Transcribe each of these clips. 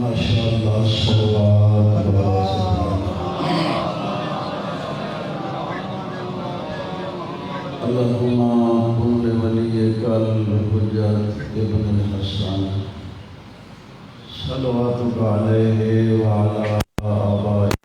ماشاءاللہ صلوات و سلام اللہم کن ولیک الحجت ابن الحسن صلواتک علیہ وعلی آبائی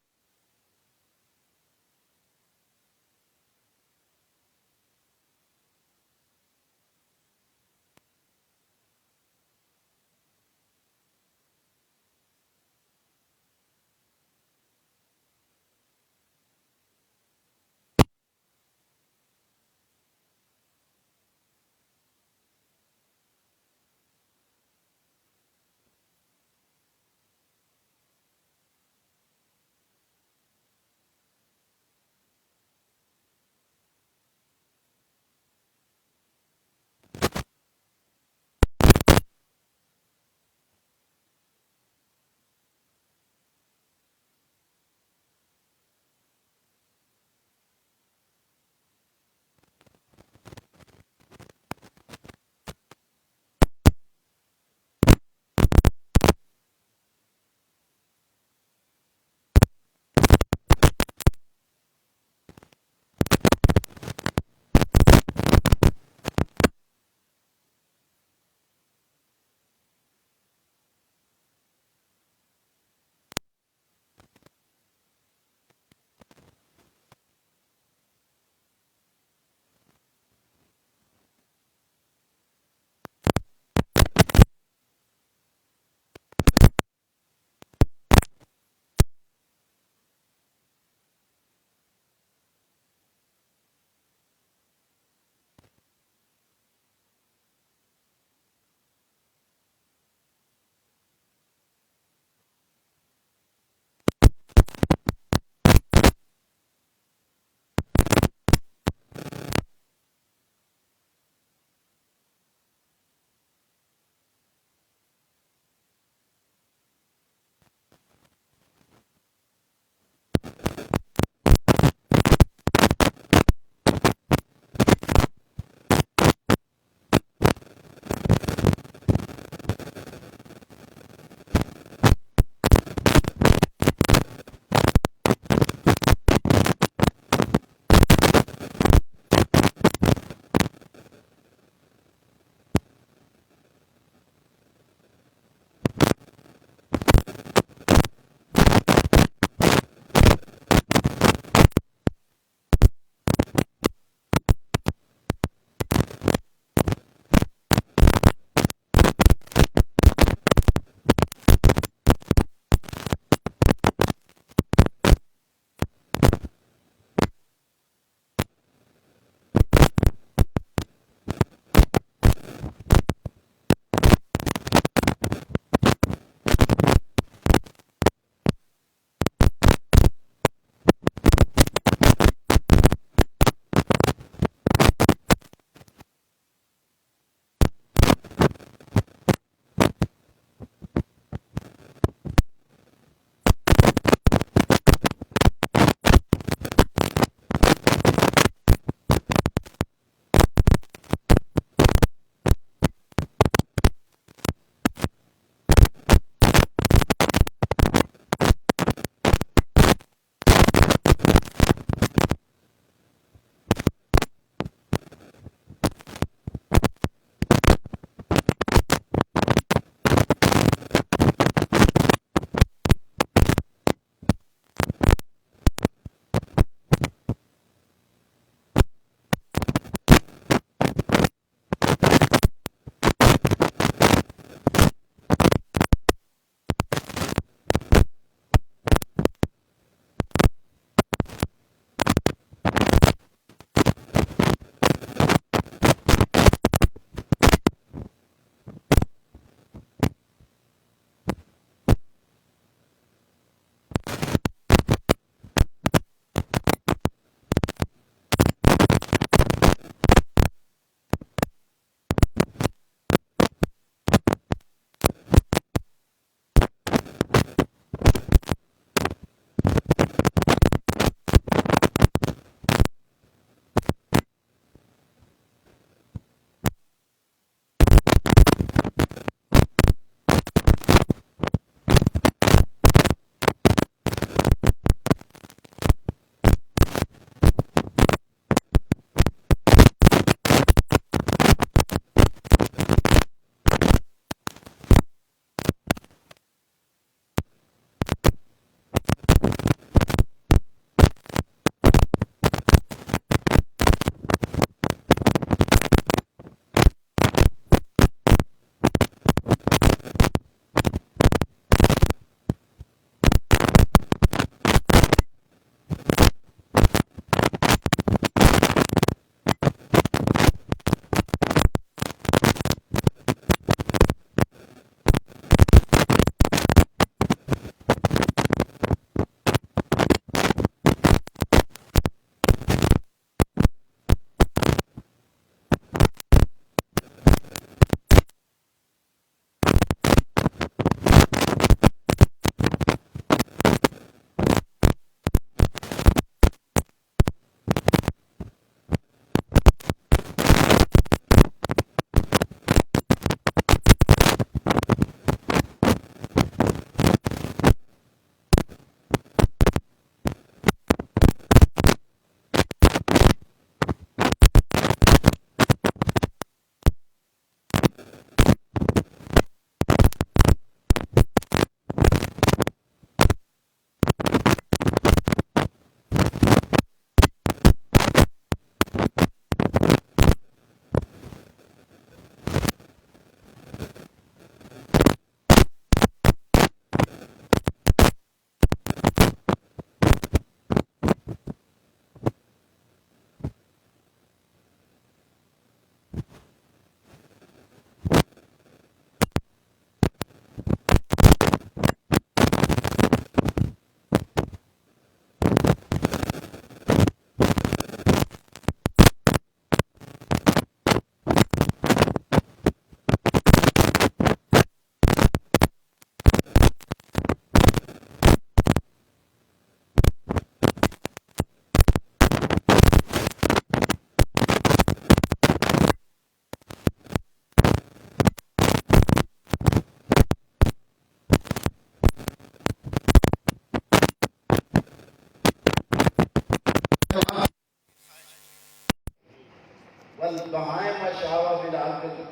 والبہائم شاوا بالعقل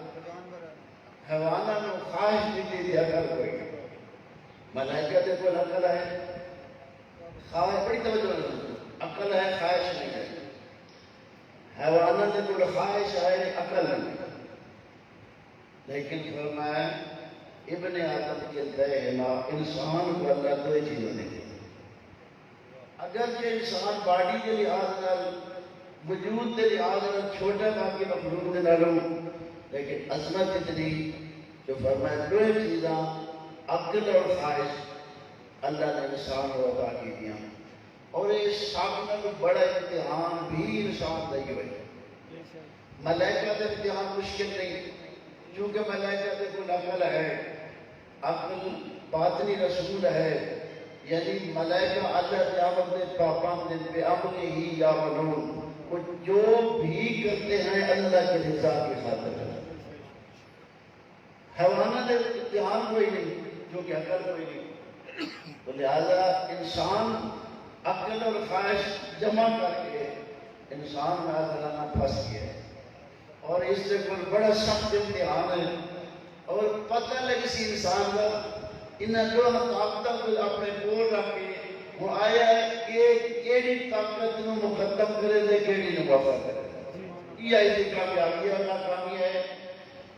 حیوانہ میں خواہش دیتی دی عقل کوئی ملائکہ دے کوئی عقل ہے خواہش بڑی توجہ نہیں عقل ہے خواہش نہیں ہے حیوانہ دے کوئی خواہش ہے عقل نہیں لیکن فرمایا ابن آدم کے دہنا انسان کو اللہ دو چیزوں نے دی اگر کہ انسان باڈی کے لحاظ نال وجود کے لحاظ نال چھوٹا باقی مخلوق دے نالوں لیکن عظمت اتنی جو فرمایا دو چیزاں عقل اور خواہش اللہ نے انسان کو عطا کی دیا اور اس سامنے میں بڑا امتحان بھی انسان دے ہوئے ملائکہ دے امتحان مشکل نہیں چونکہ ملائکہ دے کوئی عقل ہے عقل باطنی رسول ہے یعنی ملائکہ اللہ قیامت دے پاپام دن پہ امر ہی یا منون وہ جو بھی کرتے ہیں اللہ کے رضا کی خاطر ہے حیوانہ دے امتحان کوئی نہیں جو کہ عقل کوئی نہیں تو لہذا انسان عقل اور خواہش جمع کر کے انسان میں آزلانہ پھنس گیا ہے اور اس سے کوئی بڑا سخت امتحان ہے اور پتہ لگی سی انسان کا انہیں جو طاقتہ کو اپنے کول رکھ کے وہ آیا ہے کہ کیڑی طاقت نو مختم کرے دے کیڑی نو وفا کرے یہ ایسی کامیابی اور ناکامی ہے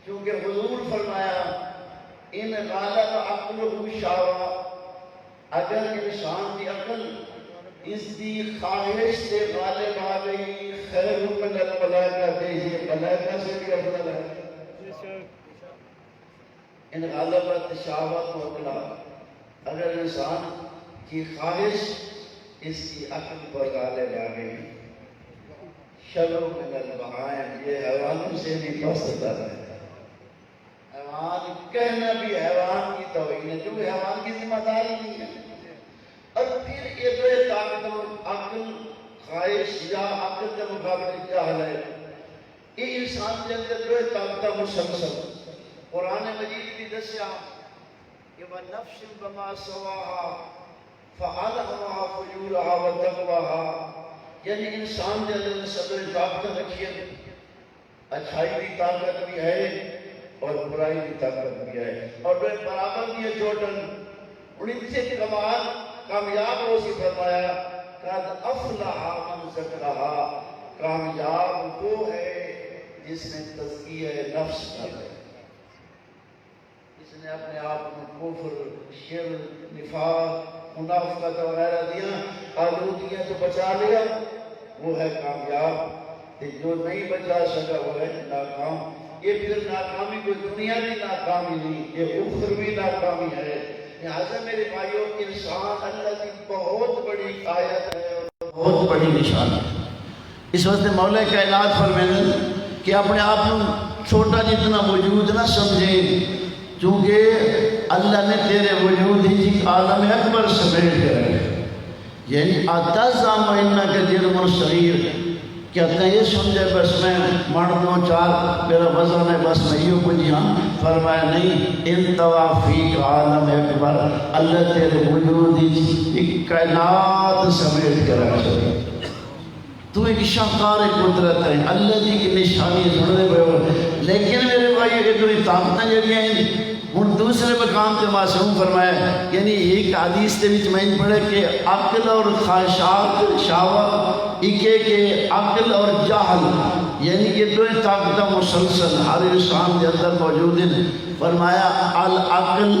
کیونکہ حضور فرمایا ان غالب عقلہ شاوا اگر انسان کی عقل اس دی خواہش سے غالب آ گئی خیر من الملائکہ دے یہ ملائکہ سے بھی افضل ہے ان غالبت شاوت و عقلہ اگر انسان کی خواہش اس کی عقل پر غالب آ گئی شلو من البہائم یہ حیوانوں سے بھی پستر ہے حیوان کہنا بھی حیوان کی توہین ہے جو حیوان کی ذمہ داری نہیں ہے اور پھر یہ دو طاقتوں عقل خواہش یا عقل کے مقابلے کیا حل ہے یہ انسان کے اندر دو طاقتیں مسلسل قرآن مجید بھی دسیا کہ وَنَفْسٍ بَمَا سَوَاهَا فَعَلَهَا فُجُورَهَا وَتَقْوَاهَا یعنی انسان کے اندر صدر طاقت رکھی ہے اچھائی کی طاقت بھی ہے اور برائی کی طاقت بھی ہے اور وہ برابر بھی ہے ٹوٹل ان سے کمال کامیاب ہو سی فرمایا قد افلح من زکاها کامیاب وہ ہے جس نے تزکیہ نفس کر ہے جس نے اپنے آپ میں کفر شرک نفاق منافقت وغیرہ دیا آلودیاں تو بچا لیا وہ ہے کامیاب جو نہیں بچا سکا وہ ہے ناکام یہ پھر ناکامی کوئی دنیا کی ناکامی نہیں یہ اخروی ناکامی ہے لہذا میرے بھائیوں انسان اللہ کی بہت بڑی آیت ہے اور بہت بڑی نشان ہے اس وقت مولا کائنات فرمائیں کہ اپنے آپ کو چھوٹا جتنا وجود نہ سمجھے چونکہ اللہ نے تیرے وجود ہی عالم اکبر سمیٹ کے رکھے یعنی اتزعم انک جرم صغیر کہتے ہیں یہ سمجھے بس میں مرد دو چار میرا وزن ہے بس میں یوں کچھ یہاں فرمایا نہیں انتوا فیک عالم اکبر اللہ تیرے وجود ہی کائنات سمیٹ کے رکھے تو ایک شاہکار قدرت ہے اللہ جی کی نشانی سننے پہ لیکن میرے بھائی یہ جو طاقتیں جڑی ہیں ان دوسرے مقام پہ معصوم فرمایا یعنی ایک حدیث کے وچ میں پڑھے کہ عقل اور خواہشات شہوت ایکے کے عقل اور جہل یعنی یہ دو طاقتیں مسلسل ہر انسان کے اندر موجود ہیں فرمایا العقل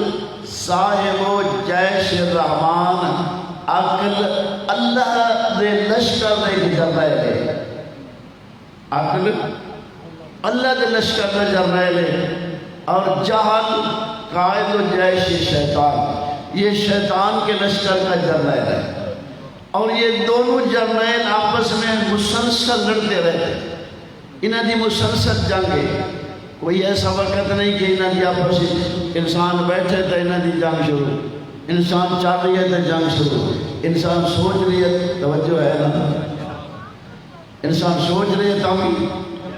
صاحب جیش الرحمن عقل اللہ دے لشکر دے جرائے لے عقل اللہ دے لشکر دے جرائے لے اور جہل قائد و جیش شیطان یہ شیطان کے لشکر کا جرائے ہے اور یہ دونوں جرائے آپس میں مسلسل لڑتے رہتے انہاں دی مسلسل جنگیں کوئی ایسا وقت نہیں کہ انہاں دی آپس انسان بیٹھے تو انہاں دی جنگ شروع انسان چاہ رہی ہے تو جنگ شروع انسان سوچ رہی ہے توجہ ہے نا انسان سوچ رہی ہے تو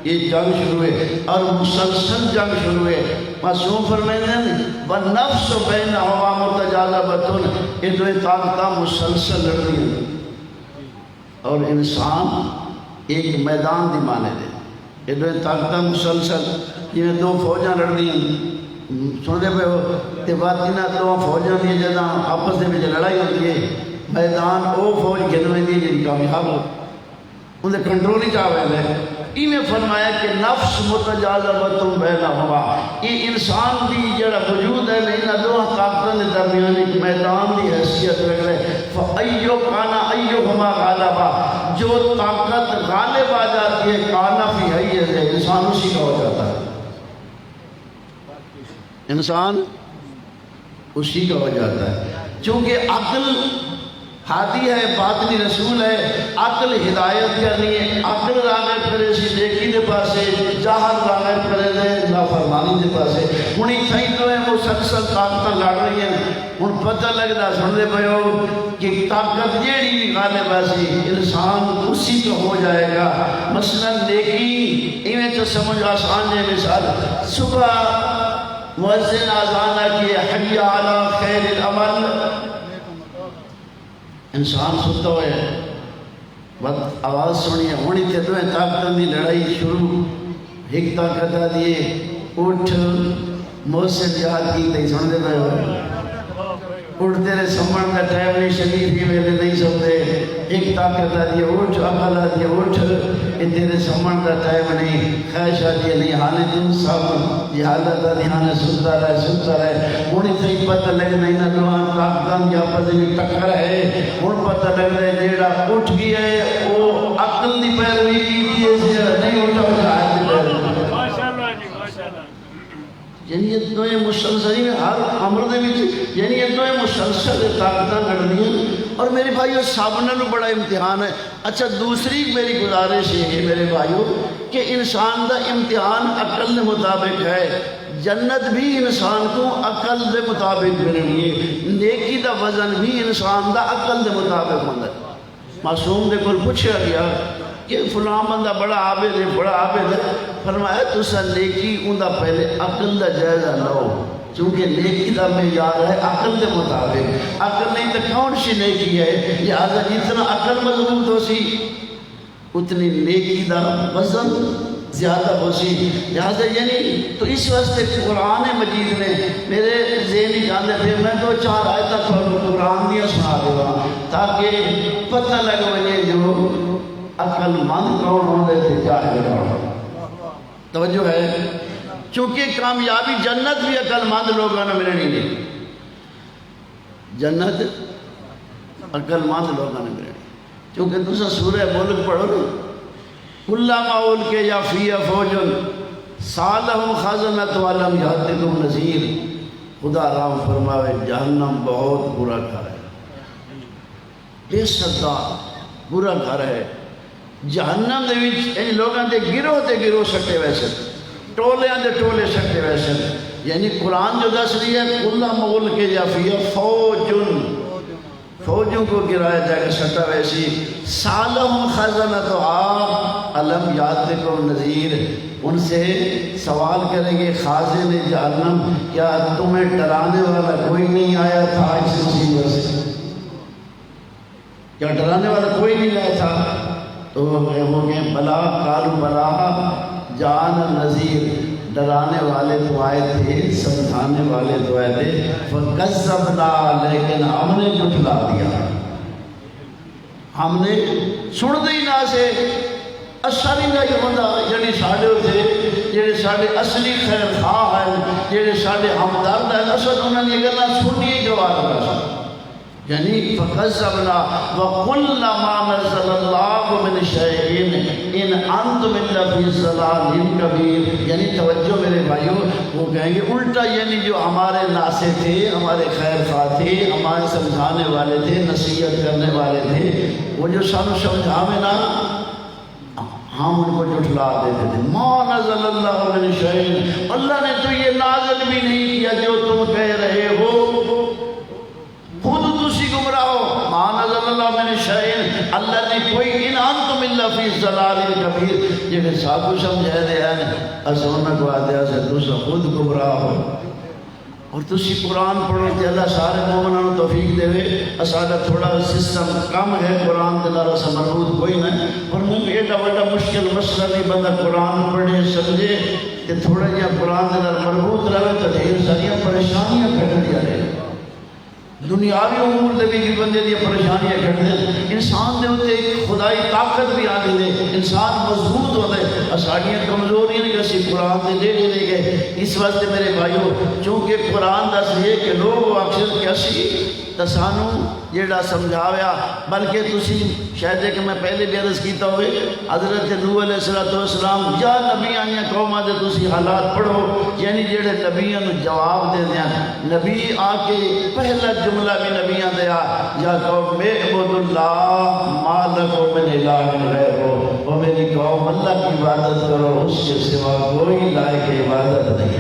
یہ جنگ شروع ہے اور مسلسل جنگ شروع ہے معصوم فرمائیں وَالنَّفْسُ بَيْنَهُمَا مُتَجَاذِبَةٌ یہ دو طاقتیں مسلسل لڑ رہی ہیں اور انسان ایک میدان دی مانے دے یہ دو طاقت مسلسل یہ دو فوجاں لڑ دیا سنتے پہ ہو تے بعد انہاں دو فوجاں دی جداں آپس دے وچ لڑائی ہوندی ہے میدان او فوج گھن دی جی کامیاب ہو انہیں کنٹرول ہی چاہ رہے ہیں انہیں فرمایا کہ نفس متجاذبۃ بینہما یہ انسان دی جڑا وجود ہے انہاں دو طاقتوں کے درمیان ایک میدان دی حیثیت رکھ رہے فَأَيُّ کَانَ أَيُّهُمَا غَالَبًا جو طاقت غالب آ جاتی ہے کانا فی حیّز ہے انسان اسی کا ہو جاتا ہے انسان اسی کا ہو جاتا ہے چونکہ عقل ہادی ہے باطنی رسول ہے عقل ہدایت کرنی ہے عقل راغب کرے سی نیکی دے پاسے جاہل راغب کرے دے نافرمانی دے پاسے ہن ایتھے تو ہے مسلسل طاقتاں لڑ رہی ہیں ہن پتہ لگدا سن دے پیو کہ طاقت جیڑی بھی غالب ہے انسان اسی کا ہو جائے گا مثلا نیکی ایویں تو سمجھ آسان ہے مثال صبح مؤذن اذان کی حی علی خیر العمل انسان ستا ہوئے بس آواز سنی ہے ہونی تے دوئے طاقتوں دی لڑائی شروع ایک طاقت دیئے اٹھ محسن جہاد کی تے سن دے پہ ہوئے اٹھ تیرے سمجھ کا ٹائم نہیں شریف ہی میرے نہیں سکتے ایک طاقت دیئے اٹھ عقل دیئے اٹھ تیرے سمجھ کا ٹائم نہیں خواہش دیئے نہیں حالی دن سب یہ حالت دی ہانے سنتا رہے ہونی تے پتہ لگ نہیں نہ دوان طاقتاں کی آپس میں ٹکر ہے ہن پتہ لگ رہے جیڑا اٹھ گیا ہے وہ عقل دی پیروی کی دیئے نہیں اٹھا جائے دی پیروی یعنی یہ دوئے مسلسل ہر عمر دے وچ یعنی یہ دوئے مسلسل طاقتاں لڑنیاں اور میرے بھائیو سابنہ نو بڑا امتحان ہے اچھا دوسری میری گزارش ہے میرے بھائیو کہ انسان دا امتحان عقل دے مطابق ہے جنت بھی انسان کو عقل دے مطابق ملنی ہے نیکی دا وزن بھی انسان دا عقل دے مطابق ہوتا ہے معصوم دے کول پوچھا گیا کہ فلاں بندہ بڑا عابد ہے فرمایا تسا نیکی اندہ پہلے عقل دا جائزہ لو چونکہ نیکی دا معیار ہے عقل دے مطابق عقل نہیں تو کون سی نیکی ہے لہذا جتنا عقل مضبوط ہو سی اتنی نیکی دا وزن زیادہ ہو سی لہذا یعنی تو اس واسطے قرآن مجید نے میرے ذہنی جانے پہ میں دو چار آیتیں قرآن دیا سنا دے گا تاکہ پتہ لگ وجے جو عقل مند کون ہونے تھے جاہل کون توجہ ہے چونکہ کامیابی جنت بھی عقل مند لوگوں نے ملنی نہیں جنت عقل مند لوگوں نے ملنی چونکہ دوسرا سورہ ملک پڑھو نا کلما القیا فیہ فوج سالہم خزنۃ ولم یأتکم نذیر خدا رام فرماوے جہنم بہت برا گھر ہے بے صدا برا گھر ہے جہنم دے وچ ان لوگاں دے گروہ سٹے ویسے ٹولیاں دے ٹولے سٹے ویسے یعنی قرآن جو دس رہی ہے کلما القیا فیہ فوجوں کو گرایا جائے گا سٹا ویسی سالہم خزنۃ الم یأتکم نذیر ان سے سوال کریں گے خازن جہنم کیا تمہیں ڈرانے والا کوئی نہیں آیا تھا اس مصیبت سے کیا ڈرانے والا کوئی نہیں آیا تھا تو وہ کہیں بلا قالوا بلا جان نذیر ڈرانے والے تو آئے تھے سمجھانے والے تو آئے تھے فکذبنا لیکن ہم نے جھٹلا دیا ہم نے سن دی نہ سے اصلی کا یہ بندہ جڑی ساڑے ہوتے جڑے ساڑے اصلی خیر خواہ ہیں جڑے ساڑے ہمدرد ہیں اصل انہوں نے یہ گلنا سنی ہی جواب کرا یعنی فکذبنا وَقُلَّ مَا نَزَّلَ اللَّهُ مِنْ شَيْءٍ إِنْ أَنْتُمْ إِلَّا فِي ضَلَالٍ كَبِيرٍ یعنی توجہ میرے بھائیوں وہ کہیں گے الٹا یعنی جو ہمارے ناصح تھے ہمارے خیر خواہ تھے ہمارے سمجھانے والے تھے نصیحت کرنے والے تھے وہ جو سانو سمجھاویں نا ہم ان کو جھٹلا دیتے تھے ما نزل اللہ من شیء اللہ نے تو یہ نازل بھی نہیں کیا جو تم کہہ رہے ہو خود تسی گمراہ ہو ما نزل اللہ من شیء اللہ نے کوئی ان انتم الا فی ضلال کبیر یہ ساتھ سمجھا دے ہیں اسونا کو آدھیا سے تسا خود گمراہ ہو اور تسی قرآن پڑھو کہ اللہ سارے مومنوں توفیق دے اساڈا تھوڑا سسٹم کم ہے قرآن کے نال اسا مربوط کوئی نہ اور میں ایڈا بڑا مشکل مسئلہ نہیں بندہ قرآن پڑھے سمجھے کہ تھوڑا جہا قرآن کے نال مربوط رہے تو ڈھیر ساریاں پریشانیاں کٹدیاں رہے دنیاوی امور دے بھی بندے دی پریشانیاں کٹدے انسان دے اوتے ایک خدائی طاقت بھی آ گئی ہے انسان مضبوط ہوتا ہے ساڑیاں کمزوریاں نہیں اسی قرآن دے لے لے گئے اس واسطے میرے بھائیو چونکہ قرآن دس یہ کہ لوگ اکثر کیسی تو سانو جیڑا سمجھاویا بلکہ تسی شاید ہے کہ میں پہلے بھی عرض کیتا ہوئے حضرت نوح علیہ السلام یا نبی آنیا قومہ دے تسی حالات پڑھو یعنی جیڑے نبیوں جواب دے دیا نبی آ کے پہلا جملہ بھی نبیاں دیا یا قوم اعبدوا اللہ ما لکم من الہ غیرہ وہ میری قوم اللہ کی عبادت کرو اس کے سوا کوئی لائق عبادت نہیں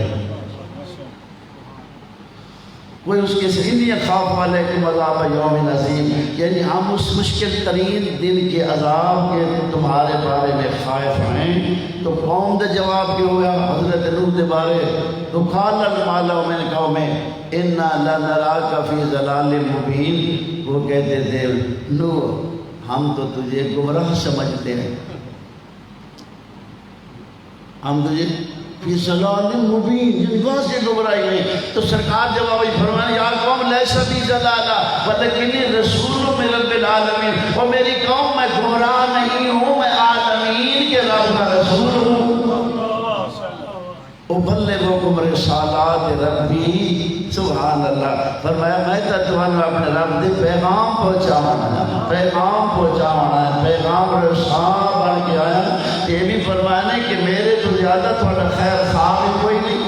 کوئی اس کے سندیاں خوف والے کہ عذاب یوم عظیم یعنی ہم اس مشکل ترین دن کے عذاب کے تمہارے بارے میں خائف ہیں تو قوم دے جواب کیا ہوا حضرت نوح دے بارے تو قال المالا میں نے کہا میں انا لنراک فی ضلال مبین وہ کہتے تھے نوح ہم تو تجھے گمراہ سمجھتے ہیں ہم تجھے فی ضلال مبین جن واضح گمراہی نہیں تو سرکار جواب فرمایا یا قوم لیسا بی ضلالہ ولکنی رسول من رب العالمین اور میری قوم میں گمراہ نہیں ہوں میں عالمین کے رب کا رسول ہوں ابلغکم رسالات ربی سبحان اللہ فرمایا میں تمہیں اپنے رب دے پیغام پہنچانا ہے پیغام رسال بن کے آیا یہ بھی فرمایا کہ میرے تو زیادہ تھوڑا خیر خواہ کوئی نہیں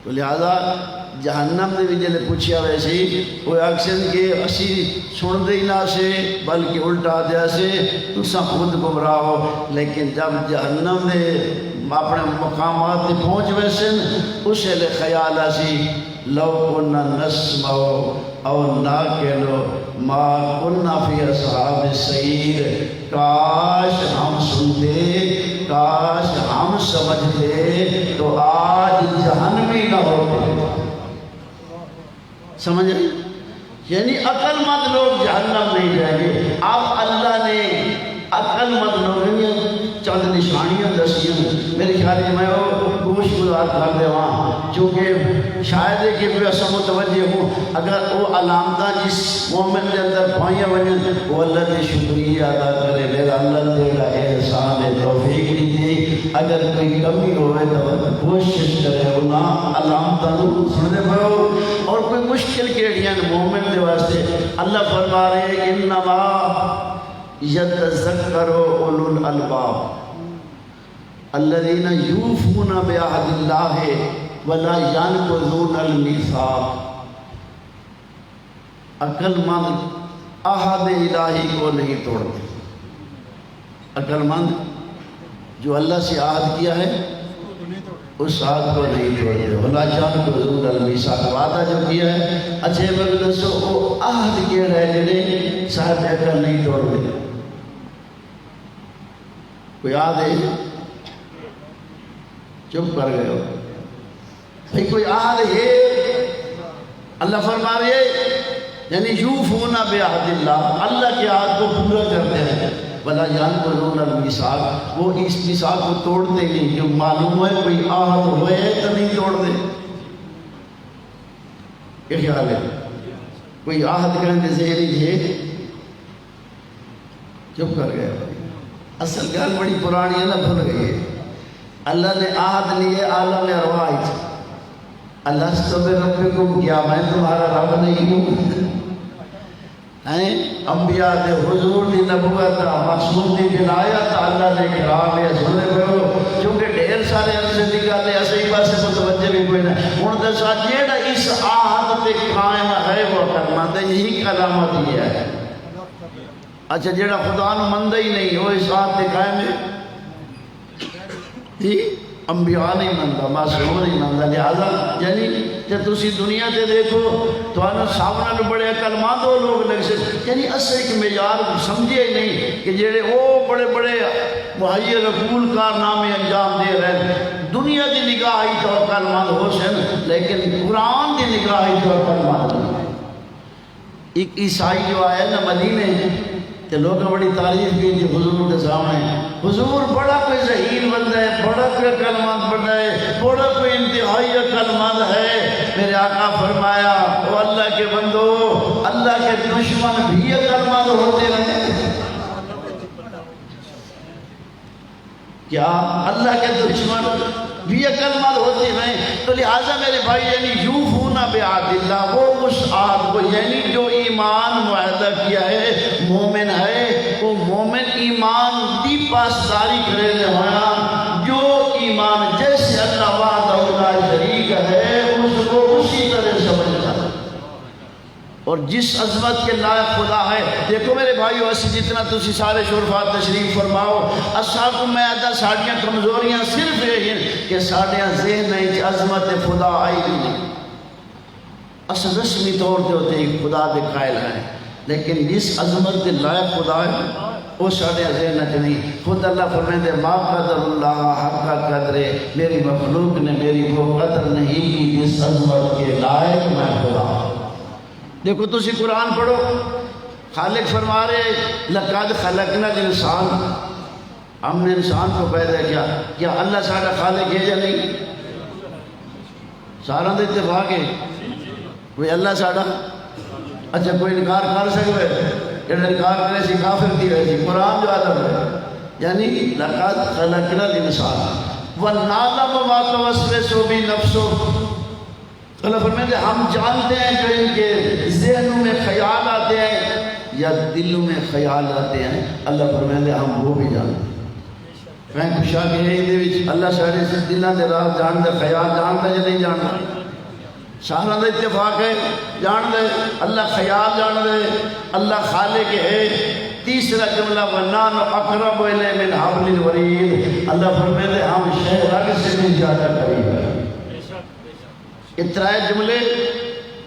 تو لہذا جہنم دے بھی جلے پوچھیا ویسے وہ اکثر کہ اسی سن دے نہ سے بلکہ الٹا دیا سے تسا خود گمراہ ہو لیکن جب جہنم دے اپنے مقامات تے پہنچ ویسے اسے لے خیال آسی لو کننا نسمع او ناکلو ما کننا فی اصحاب السعیر کاش ہم سنتے کاش ہم سمجھتے تو آج جہنمی نہ ہوتے سمجھ رہی یعنی عقل مند لوگ جہنم نہیں جائیں گے اب اللہ نے عقل مند لوگ چند نشانیاں دسیاں میرے خیال میں گوش گزار کر دے وہاں چونکہ شاید ہے کہ میں ایسا متوجہ ہوں اگر وہ علامتہ جس مومن کے اندر پائیں ونجن وہ اللہ نے شکریہ ادا کرے میرا اللہ تیرا احسان توفیق نہیں دی اگر کوئی کمی ہوئے تو کوشش کرے انہاں علامتہ سننے پڑو اور کوئی مشکل کیڑیاں مومن دے واسطے اللہ فرما رہے ہیں انما یتذکروا اولو الالباب الذین یوفون بعہد اللہ ولا ینقضون المیثاق عقل مند عہد الہی کو نہیں توڑتے عقل مند جو اللہ سے عہد کیا ہے اس عہد کو نہیں توڑتے ولا ینقضون المیثاق وعدہ جو کیا ہے اچھے بلدسو وہ عہد کے رہ جنے صاحب عقل نہیں توڑتے کوئی یاد ہے چپ کر گئے ہو بھئی کوئی عہد ہے اللہ فرما رہے یعنی یوفون بعہد اللہ اللہ کے عہد کو پورا کرتے ہیں ولا ینقضون المیثاق وہ اس میثاق کو توڑتے نہیں جو معلوم ہے کوئی عہد ہوئے تو نہیں توڑتے کیا خیال ہے کوئی عہد کرنے سے لیجیے چپ کر گئے ہو اصل گل بڑی پرانی ہے نا بھول گئی ہے اللہ نے عہد لیے عالم ارواح اللہ سے تو ربکم کیا میں تمہارا رب نہیں ہوں انبیاء دے حضور دی نبوت معصوم دی ولایت اللہ نے کرام ہے سنے کرو چونکہ ڈھیر سارے عرصے دی گل ہے صحیح بات سے متوجہ بھی کوئی نہیں ہن دسا جیڑا اس عہد تے قائم ہے وہ کرنا تے یہی علامت ہی ہے اچھا جیڑا خدا نو مندہ ہی نہیں وہ اس عہد تے قائم ہے انبیاء نہیں مندہ معصوم نہیں مندہ لہذا یعنی کہ تسی دنیا تے دیکھو تو آنا سامنے بڑے عقل مند ہو لوگ لگ سے یعنی اسے ایک معیار سمجھے ہی نہیں کہ جیڑے وہ بڑے بڑے وہی رقول کارنامے انجام دے رہے ہیں. دنیا دی نگاہ ہی توکل مند ہو سن لیکن قرآن دی نگاہ ہی توکل مند ہو. ایک عیسائی جو آیا نا مدینے کہ لوگ بڑی تعریف کی تھی حضور کے سامنے. حضور بڑا کوئی ذہین بندہ ہے, بڑا کوئی عقل مند بندہ ہے, بڑا کوئی انتہائی عقل مند ہے. میرے آقا فرمایا وہ اللہ کے بندو, اللہ کے دشمن بھی عقل مند ہوتے رہے. کیا اللہ کے دشمن بھی عقل مند ہوتے ہیں؟ تو لہٰذا میرے بھائی یعنی یوفون بعہد اللہ, وہ اس عہد کو یعنی جو ایمان معاہدہ کیا ہے مومن ہے, وہ مومن ایمان دی پاسداری کرے ہویا. جو ایمان جیسے اللہ وحدہ لا شریک ہے اس کو اسی طرح سمجھتا ہے. اور جس عظمت کے لائق خدا ہے, دیکھو میرے بھائیو اسی جتنا تسی سارے شرفات تشریف فرماؤ, اصحاب کو میں ادا ساڑیاں کمزوریاں صرف یہ ہیں کہ ساڑیاں ذہن ہے عظمت خدا آئی نہیں. اصل رسمی طور پہ ہوتے ہیں خدا دے قائل ہیں, لیکن جس عظمت کے لائق خدا ہے وہ ساڑیاں ذہن ہے نہیں. خود اللہ فرمائے ما قدر اللہ حق قدر, میری مخلوق نے میری وہ قدر نہیں کی جس عظمت کے لائق میں خدا. دیکھو تسی قرآن پڑھو, خالق فرما رہے لقد خلقنا الانسان, ہم نے انسان کو پیدا کیا. کیا اللہ سارا خالق ہے یا نہیں؟ سارا دے اتفاق ہے کوئی اللہ سارا. اچھا کوئی انکار کر سکے, جڑا انکار کرے سی کافر دی رہے سی. قرآن جو عالم ہے یعنی لقد خلقنا الانسان ونعلم ما توسوس به نفسه. اللہ فرمائے ہم جانتے ہیں کہ ان کے ذہنوں میں خیال آتے ہیں یا دلوں میں خیال آتے ہیں. اللہ فرمائے ہم وہ بھی جانتے ہیں. میں خوشا کہ یہ اللہ سارے سے دلوں کے راہ جان دے, خیال جانتا یا نہیں جانتا؟ سارا دا اتفاق ہے جان دے. اللہ خیال جان دے, اللہ خالق ہے. تیسرا جملہ وَنَّانُ أَقْرَبُ إِلَيْهِ مِنْ حَبْلِ الْوَرِيدِ, اللہ فرمائے ہم شہر سے بھی زیادہ قریب ہیں. اترائے جملے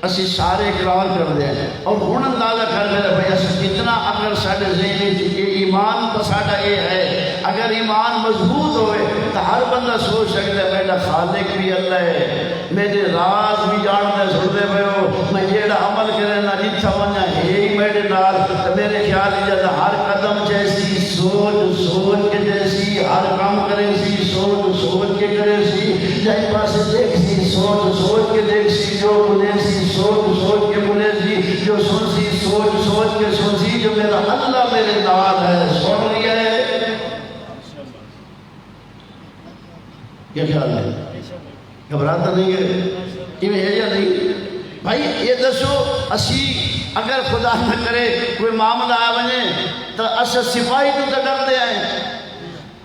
اسی سارے اقرار کر دیں اور ہن اندازہ کر لے بھائی اسی کتنا اگر ساڑھے ذہنی یہ ایمان تو ساڑھا یہ ہے. اگر ایمان مضبوط ہوئے تو ہر بندہ سوچ سکتا ہے میرا خالق بھی اللہ ہے, میرے راز بھی جانتا سنتے پہ ہو, میں جیڑا عمل کرے نہ جتھا ونجا ہے ہی میرے نال. تو میرے خیال ہی جاتا ہر قدم جیسی سوچ کے جیسی, ہر کام کرے سی سوچ کے کرے سی, جائے پاس دیکھ سی سوچ کے دیکھ سی, جو بلے سی سوچ کے بلے سی, جو سن سی سوچ کے سن سی. جو میرا اللہ میرے نال ہے سن لیا ہے. کیا خیال ہے؟ گھبراتا نہیں ہے ہے یا نہیں؟ بھائی یہ دسو اسی اگر خدا نہ کرے کوئی معاملہ آ بنے تو اصل سپاہی تو ڈرتے ہیں.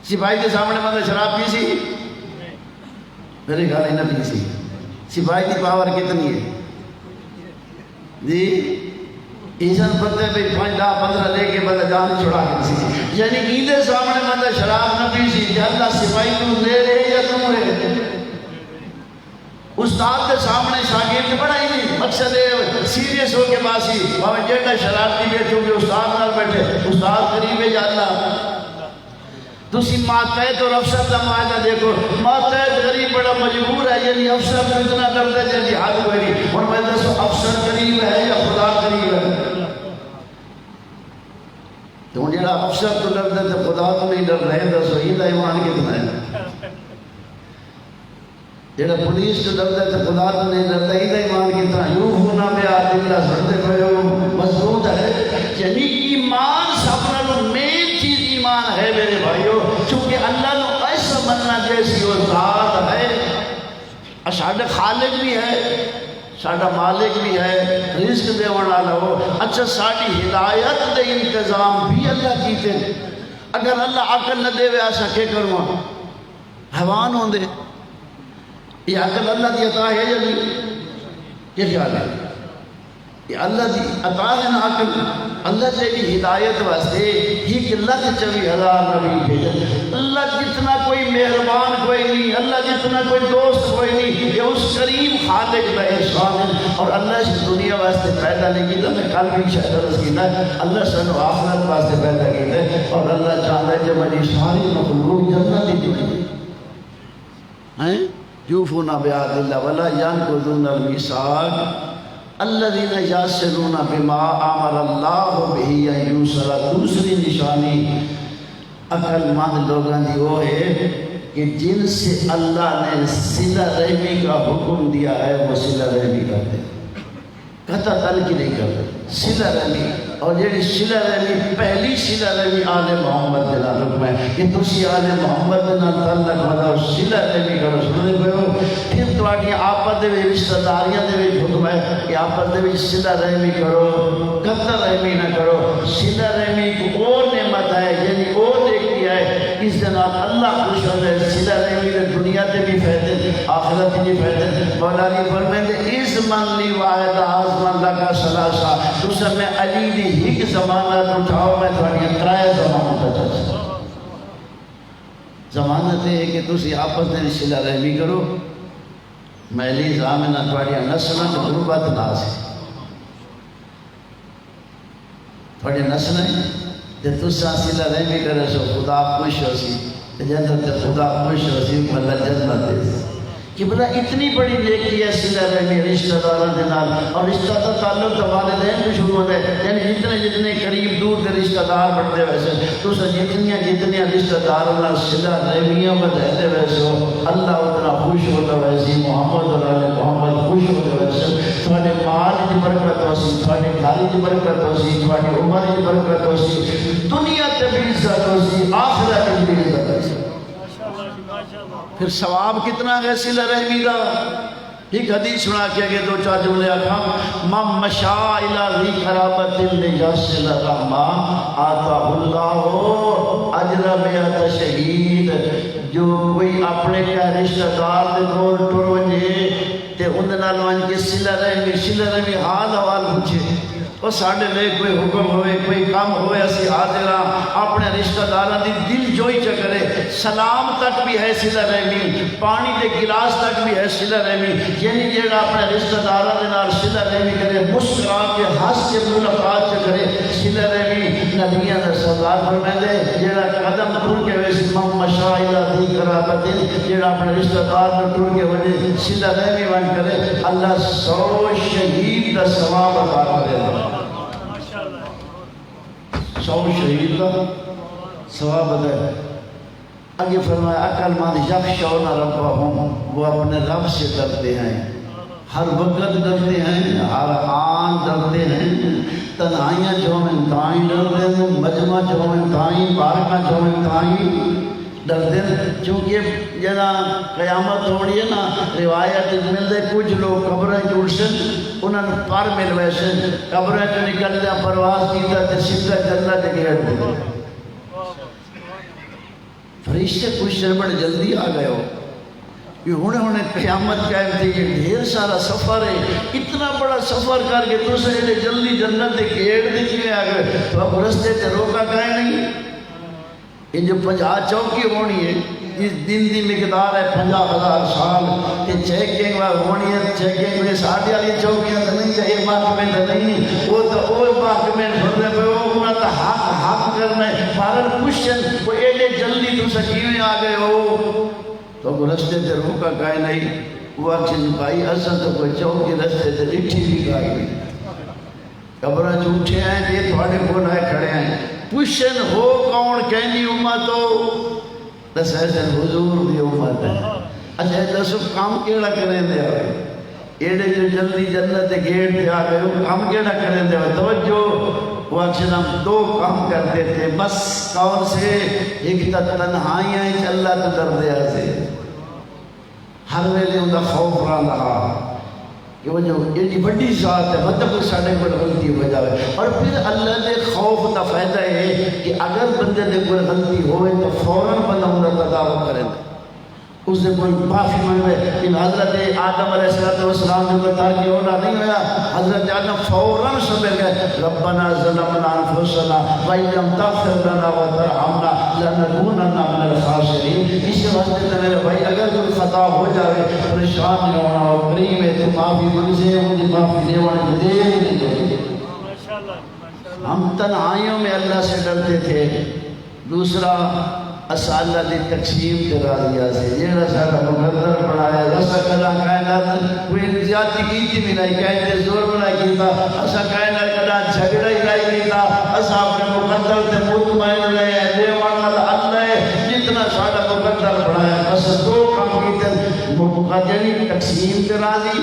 سپاہی کے سامنے مطلب شراب پی سی, میرے خیال ہی نہ پی سی. سپاہی کی پاور کتنی ہے جی؟ ایسان بندے بھی 5-10-15 لے کے بندہ جان چھڑا کے سی. یعنی ایندے سامنے بندہ شراب نہ پی سی کہ اللہ سپاہی تو لے رہے یا تم رہے. استاد کے سامنے شاگرد بڑا ہی نہیں, مقصد سیریس ہو کے باسی بابا جیڑا شراب کی بیٹھو گے استاد نہ بیٹھے, استاد قریب ہے یا اللہ. تسی ماتحت اور افسر کا معاہدہ دیکھو, ماتحت غریب بڑا مجبور ہے یعنی افسر کو اتنا درد ہے جلدی ہاتھ ہوئے. اور میں دسو افسر قریب ہے یا خدا قریب ہے؟ تو جڑا افسر تو درد ہے تو خدا تو نہیں ڈر رہے. دسو یہ ایمان کتنا ہے؟ جڑا پولیس تو ڈرتا ہے تو خدا تو نہیں ڈرتا. یہ ایمان کتنا؟ یوں ہونا میں آدمی کا سڑتے پہ مضبوط ہے. یعنی ایمان سب نالوں مین چیز ایمان ہے میرے بھائیو, چونکہ اللہ نے ایسا بننا جیسی وہ ذات ہے. ساڑھا خالق بھی ہے, ساڑھا مالک بھی ہے, رزق دے والا ہو. اچھا ساڑھی ہدایت دے انتظام بھی اللہ کیتے. اگر اللہ عقل نہ دے وے ایسا کہ کروں حیوان ہوں دے, یہ عقل اللہ دی عطا ہے یا نہیں؟ یہ خیال ہے یہ اللہ دی عطا ہے نا عقل. اللہ تیری ہدایت واسطے ہی کہ 1,24,000 نبی بھیجا. اللہ جتنا کوئی مہربان کوئی نہیں, اللہ جتنا کوئی دوست کوئی نہیں، یہ اس کریم خالق کا احسان ہے۔ اور اللہ سے دنیا واسطے پیدا نہیں کیتا، میں کل بھی شاید عرض کیتا ہے، اللہ سنو آخرت واسطے پیدا کیتا ہے، اور اللہ چاہتا ہے کہ میری ساری مخلوق جنت ہی جائے ہیں۔ یوفون بعہد اللہ ولا ینقضون المیثاق الذین یصلون بما امر اللہ بہ ان یوصل۔ دوسری نشانی عقل مند لوگوں کی وہ ہے کہ جن سے اللہ نے صلہ رحمی کا حکم دیا ہے وہ صلہ رحمی کرتے ہیں، قطع تلقی نہیں کرتے، صلہ رحمی۔ اور یہ صلہ رحمی پہلی صلہ رحمی آل محمد کے نال حکم ہے کہ تسی آل محمد کے نال تعلق بناؤ، صلہ رحمی کرو۔ سنتے پے ہو؟ پھر تواڈی آپس دے وچ رشتہ داریاں دے وچ حکم ہے کہ آپس دے وچ صلہ رحمی کرو، قطع رحمی نہ کرو۔ صلہ رحمی کو وہ نعمت ہے، یعنی وہ نیکی ہے اس دے نال اللہ خوش ہوتا ہے۔ صلہ رحمی دے دنیا تے بھی فائدے، آخرت بھی فائدے۔ مولا علی فرماتے اس من لی واحد آزمن لگا سلاسا، تسا میں علی دی ایک زمانت اٹھاؤ، میں تھوڑی ترائے زمانت اٹھاؤ۔ زمانت ہے کہ تسی آپس میں صلہ رحمی کرو، میں علی زامنہ تھوڑی نسلیں غربت ناس ہے، تھوڑی نسلیں تے تسا صلہ رحمی کرے سو خدا خوش ہو سی، جنت تے خدا خوش ہو سی، اللہ جنت دے سی۔ کہ بلا اتنی بڑی نیکی ہے صلہ رحمی رشتہ داروں کے نال، اور رشتہ کا تعلق تو والدین بھی شروع ہوتا ہے، یعنی جتنے قریب دور کے رشتہ دار بڑھتے ویسے تو جتنے رشتہ داروں نال صلہ رحمیوں میں رہتے ویسے اللہ اتنا خوش ہوتا ویسے، محمد اور آل محمد خوش ہوتے ویسے، تھوڑے مال کی برکت ہو سی، تھوڑے گھر کی برکت ہو سی، تھوڑی عمر کی برکت ہو سی، دنیا تے بھی عزت ہو سی، آخرت کی بھی عزت ہو سی۔ پھر ثواب کتنا ہے صلہ رحمی کا؟ ایک حدیث سنا کے آگے دو چار جملے آکھا، من مشا الی ذی قرابۃ لیصل رحمہ آتاہ اللہ اجر مئۃ شہید۔ جو کوئی اپنے کیا رشتہ دار دے کول ٹر ونجے تے اندے نال ون کے صلہ رحمی حال احوال پوچھے، اور ساڈے لے کوئی حکم ہوئے کوئی کام ہوئے اسی حاضراں اپنے رشتہ داراں دی دل جوئی چ کرے، سلام تک بھی ہے صلہ رحمی، پانی دے گلاس تک بھی ہے صلہ رحمی، یعنی جیڑا اپنے رشتہ داراں دے نال صلہ رحمی کرے، مسکرا کے ہنس کے ملاقات چ کرے، صلہ رحمی نبیاں دا سردار فرماندے جیڑا قدم ٹر کے ویسے من مشا الی ذی قرابۃ، جیڑا اپنے رشتہ دار نال ٹر کے وجے صلہ رحمی ون کرے، اللہ 100 شہید دا ثواب عطا کرے گا۔ 100 شہید کا ثواب ہے۔ آگے فرمایا عقل مند یخشون ربہم، وہ اپنے رب سے ڈرتے ہیں، ہر وقت ڈرتے ہیں، ہر آن ڈرتے ہیں، تنہائیاں جو میں تائیں ڈرتے ہیں، مجمع جو میں تائیں، بارکہ جو میں تائیں ڈرتے ہیں۔ چونکہ جنا قیامت ہوڑی ہے نا، روایت ملتے کچھ لوگ قبریں جڑ سن، انہوں نے پر مل ویسے قبریں جو نکل دیا پرواز کیتا تے سیدھا جنت گیٹ دے۔ فرشتے کچھ بڑے جلدی آ گئے ہو، یہ ہونے قیامت قائم تھی، یہ ڈھیر سارا سفر ہے، اتنا بڑا سفر کر کے دوسرے جلدی جنت کے گیٹ دے کے آ گئے، تو اب رستے تے روکا کہیں نہیں۔ یہ جو 50 چوکی ہونی ہے، اس دن دی مقدار ہے 50,000 سال، کہ چیکنگ ہونی ہے، چیکنگ میں ساڑھے والی چوکیاں تو نہیں چاہیے، محکمے تو نہیں، وہ تو وہ محکمے سننے پہ وہ انہوں نے حق کرنا ہے، فارن کوشچن وہ ایڈے جلدی تو سکیویں آ گئے ہو، تو وہ رستے تے روکا کہیں نہیں۔ وہ اکشن بھائی اصل تو کوئی چوکی رستے تے لٹھی بھی کہیں نہیں، قبرہ جو اٹھے ہیں یہ تھوڑے کو نہ کھڑے ہیں، پوشن ہو کون کہنی امت ہو، دس ایسے حضور دی امت ہے۔ اچھا دسو کام کیڑا کریں دے آئے، ایڈے جو جلدی جنت گیٹ پہ آ گئے ہو، کام کیڑا کریں دے آئے، توجہ۔ وہ اکشن ہم 2 کام کرتے تھے بس، کون سے؟ ایک تا تنہائیاں ہی اللہ تو در دیا سے، ہر ویلے ان کا خوف رہا رہا کہ وہ جو ایڈی بڑی ذات ہے، مطلب ساڑھے پر غلطی ہو جاوے۔ اور پھر اللہ دے خوف کا فائدہ ہے کہ اگر بندے دے کوئی غلطی ہوئے تو فوراً بندہ انہیں تدارک کرے، اس نے کوئی معافی مانگے کہ حضرت آدم علیہ السلام نے بتا کہ اولا نہیں ہوا. حضرت آدم فوراً سمجھ گئے ربنا ظلمنا انفسنا وان لم تغفر لنا وترحمنا لنكونن من الخاسرین. اس واسطے تو میرے بھائی اگر کوئی خطا ہو جائے پریشان نہیں ہونا اور کریم ہے تو معافی مانگ سے ان کی معافی دیوانے دے نہیں. ہم تنہائیوں میں اللہ سے ڈرتے تھے. دوسرا اسالہ دی تقسیم کرا دیا سے یہ سارا مقدر بنایا رسا کلا کائنات کوئی زیادتی کی تھی بھی نہیں کہتے زور بنا کیتا اسا کائنات کلا جھگڑا ہی نہیں کیتا اسا اپنے مقدر تے مطمئن رہے دیوان اللہ جتنا سارا مقدر بنایا بس دو کام کیتے مقدر تقسیم کرا دی.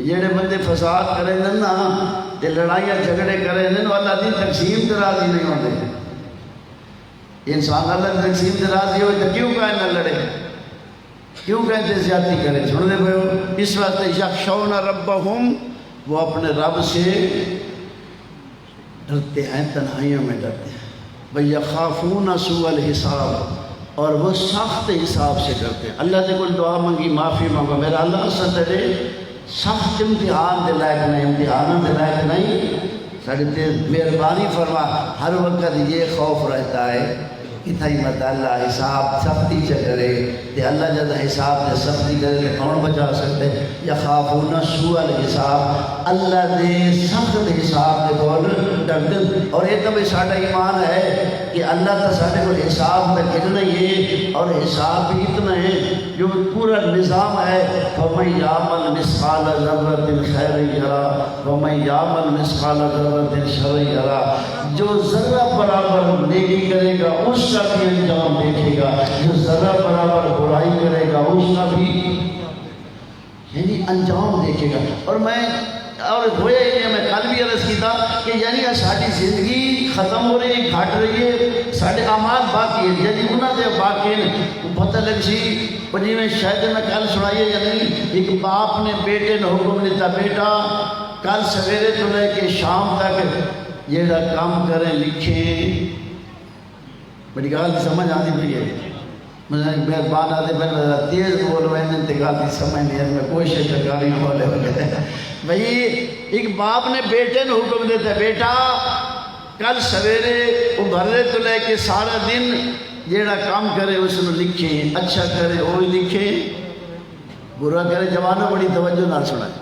جڑے بندے فساد کریں نا تے لڑائیاں جھگڑے کریں نا اللہ دی تقسیم کرا دی نہیں ہوندے. انسان اللہ تقسیم سے راضی ہوئے تو کیوں کہیں نہ لڑے, کیوں کہتے زیادتی کرے. سن لے بھائیو اس واسطے یخشون ربہم وہ اپنے رب سے ڈرتے ہیں, تنہائیوں میں ڈرتے ہیں. وَيَخَافُونَ سُوءَ الْحِسَابِ اور وہ سخت حساب سے ڈرتے ہیں. اللہ سے کوئی دعا مانگی معافی مانگو میرا اللہ ستڑے سخت امتحان دے لائق نہیں, امتحانوں دے لائق نہیں. ساڑھے مہربانی فرما ہر وقت یہ خوف رہتا ہے کہ تھائی مت اللہ حساب سختی چکرے تے اللہ جب حساب دے سختی کرے لے کون بچا سکتے. یخافون سوء الحساب اللہ دے سخت حساب دے بول ڈردن. اور یہ تو بھی ساڑھا ایمان ہے کہ اللہ تا ساڑھے کو حساب میں گرنا ہے اور حساب بھی اتنا ہے جو پورا نظام ہے. فَمَنْ يَعْمَلْ مِثْقَالَ ذَرَّةٍ خَيْرًا يَرَهُ وَمَنْ يَعْمَلْ مِثْقَالَ ذَرَّةٍ شَرًّا يَرَهُ. جو ذرہ برابر نیکی کرے گا اس کا بھی انجام دیکھے گا, جو ذرہ برابر برائی کرے گا اس کا بھی یعنی انجام دیکھے گا. اور میں اور ہوئے یہ میں کل بھی عرض کی تھا کہ یعنی ساری زندگی ختم ہو رہی ہے, گھٹ رہی ہے, سارے اعمال باقی ہیں یعنی انہوں نے باقی ہیں. پتہ لگ سی جی میں شاید میں کل سنائیے یا نہیں, ایک باپ نے بیٹے نے حکم دیتا بیٹا کل سویرے تو لے کے شام تک یہ کام کریں لکھیں. بڑی گال سمجھ آتی پڑی ہے مہربان آتے پہلے تیز بول میں انتقال کی سمجھ نہیں ہے میں کوشش کری بولے بولے. بھئی ایک باپ نے بیٹے نے حکم دیتا بیٹا کل سویرے ابھرے تو لے کے سارا دن جیڑا کام کرے اس میں لکھیں, اچھا کرے وہی لکھیں, برا کرے جوانوں بڑی توجہ نہ سنائے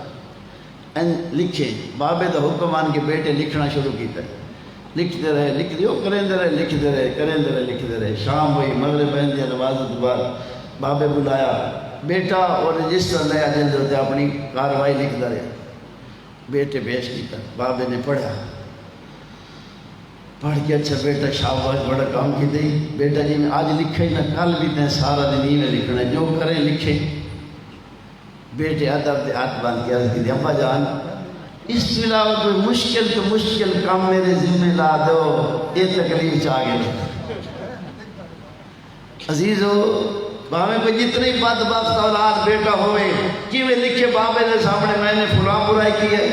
لکھیں. بابے دا حکم آن کے بیٹے لکھنا شروع کیتا ہے. لکھتے رہے لکھ دیو کریں دے رہے لکھتے رہے کریں دے رہے لکھتے رہے. شام ہوئی مغرب پہن دیا نماز دوبار بابے بلایا بیٹا اور رجسٹر لیا جلد ہوتے اپنی کاروائی لکھتا رہے. بیٹے پیش کیتا بابے نے پڑھا پڑھ کے اچھا بیٹا شاباش بڑا کام کی دی بیٹا جی میں آج لکھے نہ کل بھی میں سارا دن ہی میں لکھنا جو کریں لکھے. بیٹے ادب دے ہاتھ باندھ کے عرض کی دی ابا جان اس کے علاوہ کوئی مشکل تو مشکل کام میرے ذمہ لا دو یہ تکلیف چاہ گئے. عزیزو باوے کو جتنی بدبخت اولاد بیٹا ہوئے کہ میں لکھے بابے نے سامنے میں نے فلاں برائی کی ہے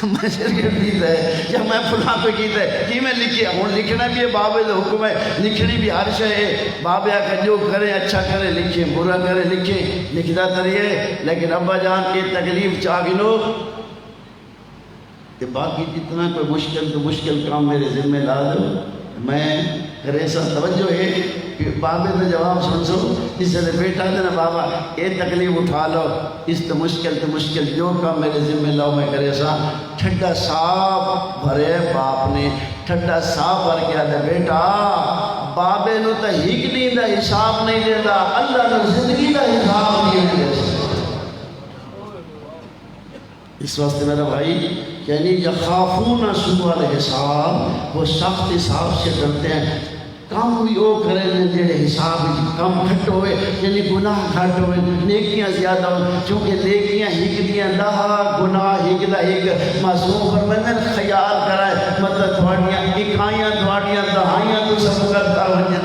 میں شرکت کیتا ہے یا میں فلاں پہ کیتا ہے کہ میں لکھے ہوں لکھنا بھی ہے بابے کا حکم ہے لکھنی بھی ہر شے ہے. بابے آکھا جو کرے اچھا کرے لکھیں برا کرے لکھیں لکھتا تریے لیکن ابا جان کی تکلیف چاہ گلو کہ باقی جتنا کوئی مشکل تو مشکل کام میرے ذمہ لا دو. میں کرے سا توجہ ہے کہ بابے نے جواب سن سو اس سے بیٹا دینا بابا یہ تکلیف اٹھا لو اس تو مشکل جو کام میرے ذمہ لاؤ میں کرے سا. ٹھڈا صاف بھرے باپ نے ٹھڈا صاف بھر کے آدھے بیٹا بابے نو تا ہک نہیں دا حساب نہیں دے دا اللہ نے زندگی دا حساب نہیں دے دا. اس واسطے میرا بھائی یعنی یخافون سوء الحساب وہ سخت حساب سے ڈرتے ہیں. کام بھی وہ کریں جڑے حساب کم گھٹ ہوئے یعنی گناہ گھٹ ہوئے نیکیاں زیادہ ہوئے چونکہ نیکیاں ہک دیاں لہا گناہ ہک دا ہک معصوم فرمائن خیال کرائے مطلب تھوڑیاں اکائیاں تھوڑیاں دہائیاں تو سب کرتا ہوئے.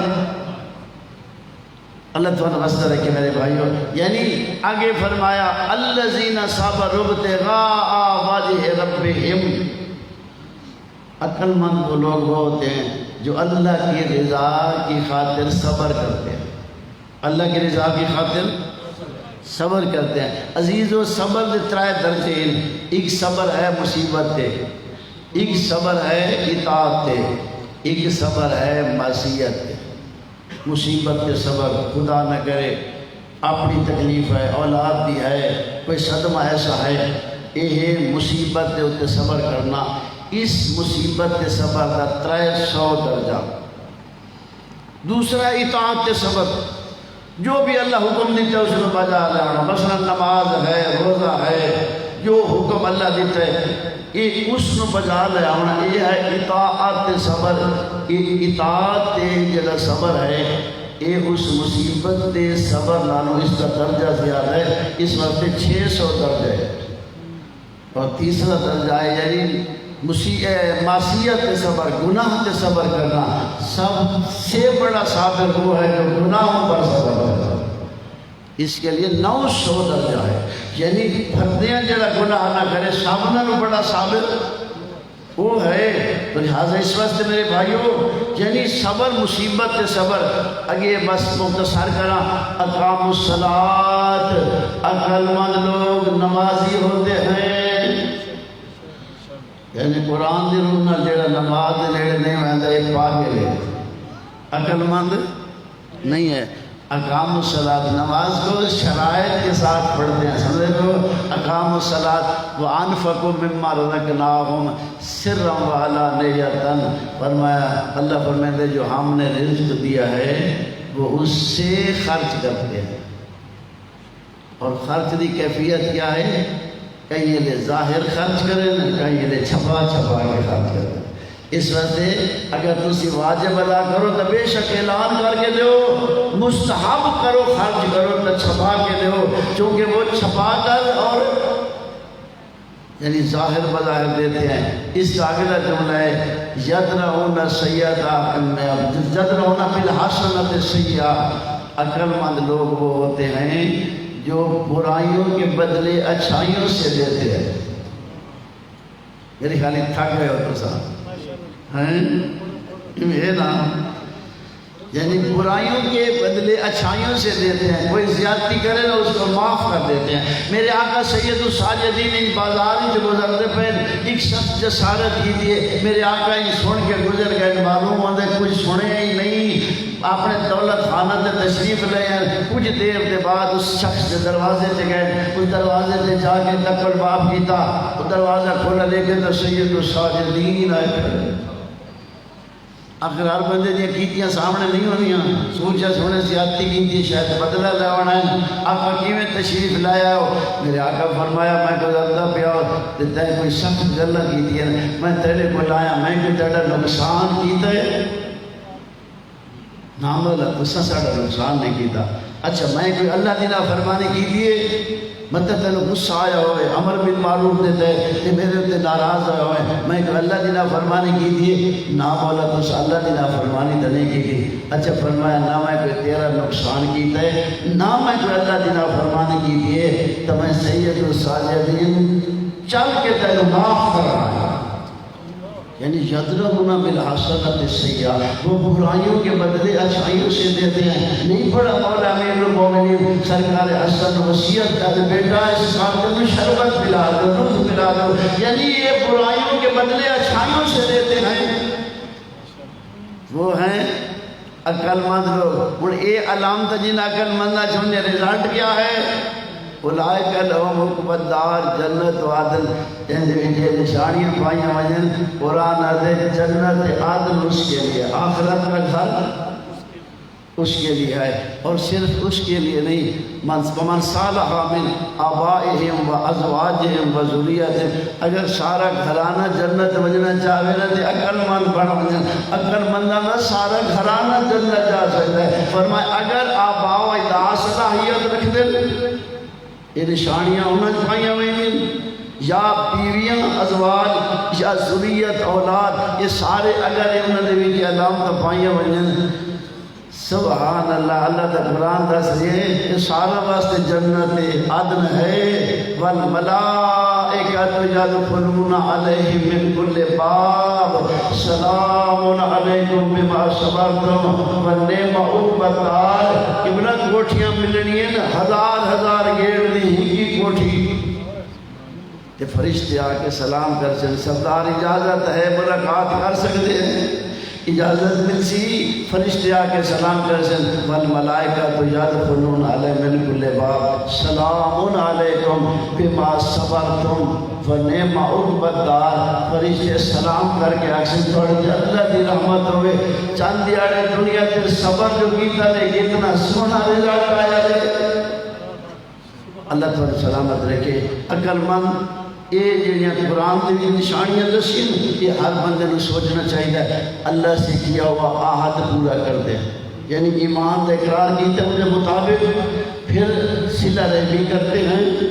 اللہ تعالیٰ واسطہ رکھے میرے بھائیوں یعنی آگے فرمایا الذین صبروا ابتغاء وجہ ربہم. عقل مند وہ لوگ ہوتے ہیں جو اللہ کی رضا کی خاطر صبر کرتے ہیں، اللہ کی رضا کی خاطر صبر کرتے ہیں۔ عزیزو صبر دے ترائے درجے ہیں، ایک صبر ہے مصیبت تے، ایک صبر ہے اطاعت تے، ایک صبر ہے معصیت تے۔ مصیبت تے صبر، خدا نہ کرے اپنی تکلیف ہے، اولاد بھی ہے، کوئی صدمہ ایسا ہے، یہ مصیبت دے اتے صبر کرنا، اس مصیبت تے صبر دا 300 درجہ۔ دوسرا اطاعت تے صبر، جو بھی اللہ حکم دیتا ہے اس میں بجا لینا، مثلا نماز ہے، روزہ ہے، جو حکم اللہ دیتا ہے یہ اس میں بجا لینا، یہ ہے اطاعت تے صبر۔ یہ اطاعت تے جڑا صبر ہے یہ اس مصیبت تے صبر لانو اس کا درجہ زیادہ ہے، اس وقت 600 درجہ ہے۔ اور تیسرا درجہ ہے یعنی معصیت تے صبر، گناہ تے صبر کرنا، سب سے بڑا صابر وہ ہے جو گناہوں پر صبر کرنا، اس کے لیے 900 درجہ ہے، یعنی پھردیاں جڑا گناہ نہ کرے سامنے میں بڑا صابر وہ ہے۔ تو لہٰذا اس واسطے میرے بھائیوں یعنی صبر مصیبت تے صبر، اگے بس مختصر کرا، اقام الصلاۃ، عقل مند لوگ نمازی ہوتے ہیں، یعنی قرآن دی روح نال جڑا نماز دے نیڑے نہیں ہوندا یہ پاگل ہے، عقل مند نہیں ہے۔ اقام الصلاۃ، نماز کو شرائط کے ساتھ پڑھتے ہیں، سمجھے تو اقام الصلاۃ وانفقوا مما رزقناہم سرا وعلانیۃ، فرمایا اللہ فرمائے جو ہم نے رزق دیا ہے وہ اس سے خرچ کرتے ہیں، اور خرچ دی کیفیت کیا ہے؟ کہیں یہ ظاہر خرچ کریں، کہیں یہ چھپا چھپا کے خرچ کریں۔ اس واسطے اگر تسی واجب ادا کرو تو بے شک اعلان کر کے دیو، مستحب کرو خرچ کرو تو چھپا کے دیو، چونکہ وہ چھپا کر اور یعنی ظاہر بظاہر دیتے ہیں۔ اس کا اگلا جملہ ہے یدرؤون بالحسنۃ السیئۃ، عقل مند لوگ وہ ہوتے ہیں جو برائیوں کے بدلے اچھائیوں سے دیتے ہیں۔ میری خیالی تھک گئے ہو تو صاحب ہے نا، یعنی برائیوں کے بدلے اچھائیوں سے دیتے ہیں، کوئی زیادتی کرے نا اس کو معاف کر دیتے ہیں۔ میرے آقا سید الساجدین ان بازار جو گزرتے پہ ایک شخص جسارت کی دیے، میرے آقا ان سن کے گزر گئے، معلوم ہوتا ہے کچھ سنے ہی نہیں، اپنے دولت خانہ سے تشریف لے ہیں۔ کچھ دیر کے بعد اس شخص کے دروازے سے گئے، اس دروازے سے جا کے نقل باب کیتا، وہ دروازہ کھولا لے کے تو سید الساجدین آئے کھڑے۔ اقرار بندے دیا کیتیاں سامنے نہیں ہونیاں، سوچا سونے زیادتی کی شاید بدلہ لیوانا ہے، آقا کیویں تشریف لایا ہو؟ میرے آقا فرمایا میں گزرتا پیا ہو تے کوئی سخت گلاں کیتیاں، میں تیرے کو لایا، میں کوئی تیرا نقصان کیتا ہے؟ نام اللہ تساں ساڈا نقصان نہیں کیتا۔ اچھا میں کوئی اللہ دی نافرمانی کی دیے، مطلب تینوں غصہ آیا ہوئے، امر بالمعروف دیتے ہیں میرے اتنے ناراض ہوئے، میں کوئی اللہ دی نافرمانی کی دیے؟ نہ مولا تس اللہ دی نافرمانی تو نہیں کی تھی۔ اچھا فرمایا نہ میں کوئی تیرا نقصان کیتا ہے، نہ میں کوئی اللہ دی نافرمانی کی دیے، تو میں سید الساجدین چل کے تینوں معاف کر رہا ہے۔ یعنی یدرؤون بالحسنۃ السیئۃ، وہ برائیوں کے بدلے اچھائیوں سے دیتے ہیں۔ نہیں پڑھا مولا امیر المومنین سرکار حسن وصیت کا بیٹا اس قاتل میں شربت پلا دو، دودھ پلا دو، یعنی یہ برائیوں کے بدلے اچھائیوں سے دیتے ہیں، وہ ہیں عقل مند لوگ۔ اور یہ علامت جن عقل مند چاہنے رزلٹ کیا ہے؟ اولئک لہم عقبی الدار جنت و عدن، جن نشانیاں پائیاں وجن قرآن آدھے جنت عدن اس کے لیے، آخرت کا گھر اس کے لیے ہے، اور صرف اس کے لیے نہیں، من صالح من آبائہم و ازواجہم و ذریتہم، اگر سارا گھرانہ جنت وجنا چاہے نا تے عقل مند بڑھ وجن، عقل مندہ نا سارا گھرانہ جنت جا سکتا ہے۔ فرمایا اگر آبا و اجداد صلاحیت رکھ دے، یہ نشانیاں انہیں پائیاں ہوئی ہیں، یا بیویاں ازواج یا ذریت اولاد، یہ سارے اگر انہوں نے بھی علامت پائیاں ہوئی ہیں، سبحان اللہ. اللہ دا قرآن دس رہے کہ سارا واسطے جنت عدن ہے. والملائکۃ یدخلون علیہم من کل باب سلام علیکم بما صبرتم ونعم عقبی الدار. ابن کوٹھیاں ملنی ہیں ہزار ہزار گیڑ دی ہی کوٹھی تے فرشتے آ کے سلام کر سن. سردار اجازت ہے ملاقات کر سکتے ہیں؟ اجازت مل سی. فرشتے آ کے سلام کر سن. والملائکۃ یدخلون علیہم من کل باب سلام علیکم بما صبرتم ونعم عقبی الدار. فرشتے سلام کر کے اکثر پڑھ دے اللہ دی رحمت ہوئے. چند دیاڑے دنیا تے صبر جو کیتا نے کتنا سونا رزق آیا ہے. اللہ تعالی سلامت رکھے. عقل مند یہ جڑیاں قرآن کی نشانیاں دسی یہ ہر بندے کو سوچنا چاہیے اللہ سے کیا ہوا عہد پورا کر دے. یعنی ایمان کا اقرار کیتے ان کے مطابق پھر صلہ رحمی کرتے ہیں.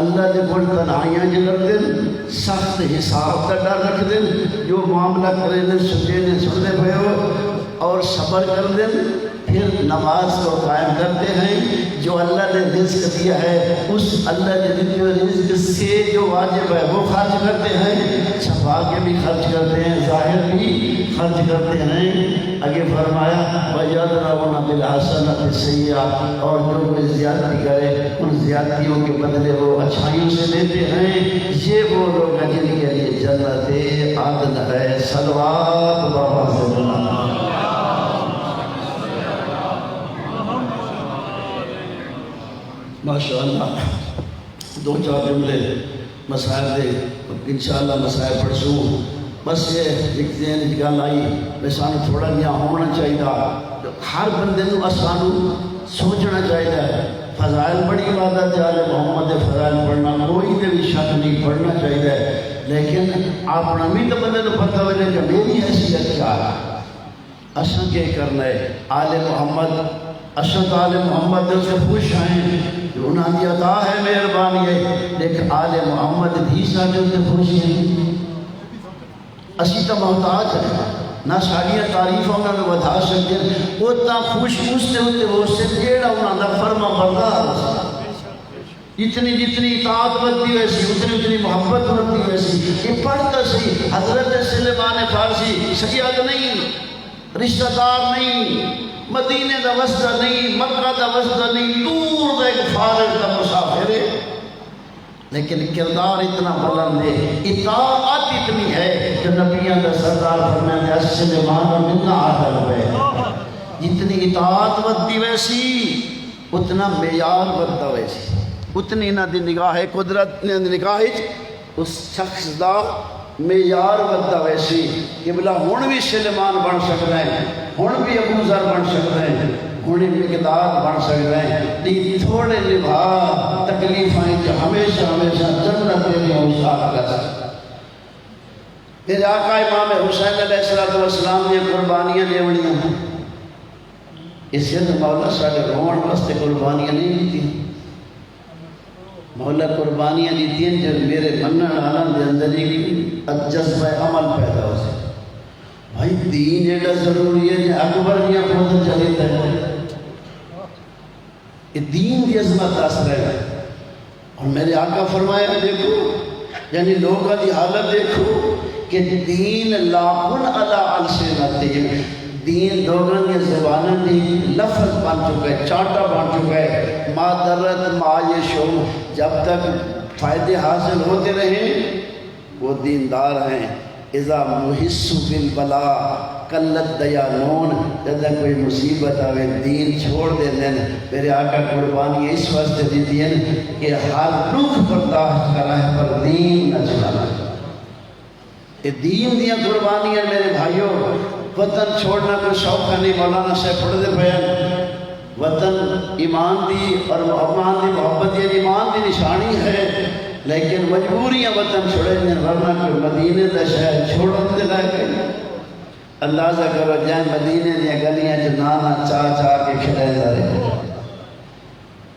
اللہ کے کول تنہائیاں جلد دیں سخت حساب کا ڈر رکھ دیں. جو معاملہ کرے دیں سجے نے سنتے پہ ہو اور صبر کر دیں. پھر نماز کو قائم کرتے ہیں. جو اللہ نے رزق دیا ہے اس اللہ نے دیے رزق سے جو واجب ہے وہ خرچ کرتے ہیں. چھپا کے بھی خرچ کرتے ہیں ظاہر بھی خرچ کرتے ہیں. آگے فرمایا وَيَدْرَوْنَ بِالْحَسَنَةِ السَّيِّئَةَ. اور جو کوئی زیادتی کرے ان زیادتیوں کے بدلے وہ اچھائیوں سے لیتے ہیں. یہ وہ لوگ ہیں جن کے لیے جنت عدن ہے. صلوات بابا سے بنا ماشاءاللہ. دو چار جملے مسائل دے انشاءاللہ مسائل پڑھسوں. بس یہ ایک ذہن گل آئی میں سانو تھوڑا جہا ہونا چاہیے. ہر بندے کو سانو سوچنا چاہیے. فضائل بڑی عبادت ہے. آل محمد فضائل پڑھنا کوئی تے بھی شک نہیں پڑھنا چاہیے. لیکن اپنا بھی تو بندے کو پتہ ہوئے کہ میری حیثیت کیا ہے. اساں کیا کرنا ہے. آل محمد اساں تو آل محمد سے خوش ہیں جو انہاں دی عطا ہے مہربانی ہے. لیکن آل محمد بھی ساڈے تے خوش ہیں. اسی تو محتاج ہیں نہ ساڑیاں تعریفاں انہاں نے ودا سکتے ہیں. وہ تا خوش اس سے ہوتے وہ سے جیڑا انہاں دا فرما بردار. جتنی جتنی اطاعت بڑھتی ویسی اتنی محبت بڑھتی ویسی. یہ پڑھتا سی حضرت سلیمان فارسی سیاد نہیں رشتہ دار نہیں مدینے دا وسطہ نہیں مکہ دا وسطہ نہیں دور دا ایک فارغ دا مسافر ہے. لیکن کردار اتنا بلند ہے. اطاعت اتنی ہے کہ نبیوں دا سردار فرمایا سلیمان منا عادل ہے. جتنی اطاعت ودی ویسی اتنا معیار ودتا ویسی. اتنی انہاں دی نگاہ قدرت نے نگاہ اس شخص دا معیار ودتا ویسی. قبلہ ہن بھی سلیمان بن سکتا ہے ہن بھی ابو ذر بن سکتا ہے ہن مقداد بن سکتا ہے. لیکن تھوڑے نبھا تکلیفیں کہ ہمیشہ ہمیشہ جنت میں اوصاف کر سکتا. میرے آقا امام حسین علیہ السلام نے قربانیاں لیوڑیاں اس لیے مولا ساڑھے روان واسطے قربانیاں نہیں دی. مولا قربانیاں دیتی ہیں جب میرے منن عالم دے اندر ایک جذبہ عمل پیدا ہو سکے. بھائی دین ایڈا ضروری ہے کہ اکبر کیا خود چلیتا ہے. یہ دین کی عظمت اثر ہے. اور میرے آقا فرمایا دیکھو یعنی لوگوں کی حالت دیکھو کہ دین لاکن علی السنتہم. دین لوگوں کی زبانوں کی لفظ بن چکا ہے چانٹا بن چکا ہے. ما درت ما یشوم جب تک فائدے حاصل ہوتے رہیں وہ دیندار ہیں. اذا محس بالبلا قلت دیانون جب کوئی مصیبت آوے دین چھوڑ دے دیں. میرے آقا قربانی اس واسطے دیتی ہیں کہ ہر دکھ برداشت کرا ہے پر دین نہ چلانا. یہ دین دیا قربانیاں میرے بھائیوں. وطن چھوڑنا کوئی شوق نہیں. مولانا سے پڑھتے پہ وطن ایمان دی اور ایمان دی محبت یہ ایمان دی نشانی ہے. لیکن مجبوریاں وطن چھوڑے ہیں ورنہ کوئی مدینے دا شہر چھوڑن دے لائے. اندازہ کرو جائیں مدینے دیا گلیاں جو نانا چاہ چاہ کے کھلائے جا رہے ہیں.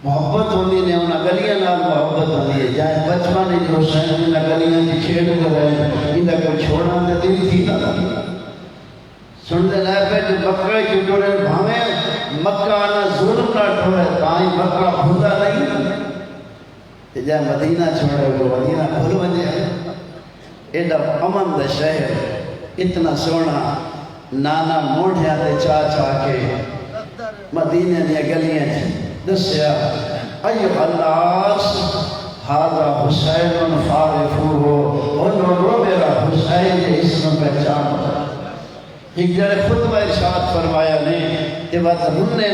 محبت ہوتی نے انہاں گلیاں نال محبت ہوتی ہے. جائیں بچپن ہی جو حسین انہاں گلیاں کی کھیڑ کر رہے انہاں کوئی چھوڑنا دے دل تھی نہ سن دے لائے پہ جو بکرے کی جوڑے بھاویں مکہ نہ ظلم نہ ٹھوئے تائیں مکہ بھولا نہیں تے جا مدینہ چھوڑے وہ مدینہ بھول وجے ایڈا امن دا شہر اتنا سونا نانا موڑھیا دے چاہ کے مدینہ نے گلیاں دسیا ایوہ الناس ہاذا حسین فارفوہ انہوں میرا حسین کے اسم پہچان ایک جڑے خطبہ ارشاد فرمایا نے کہ بعد رنے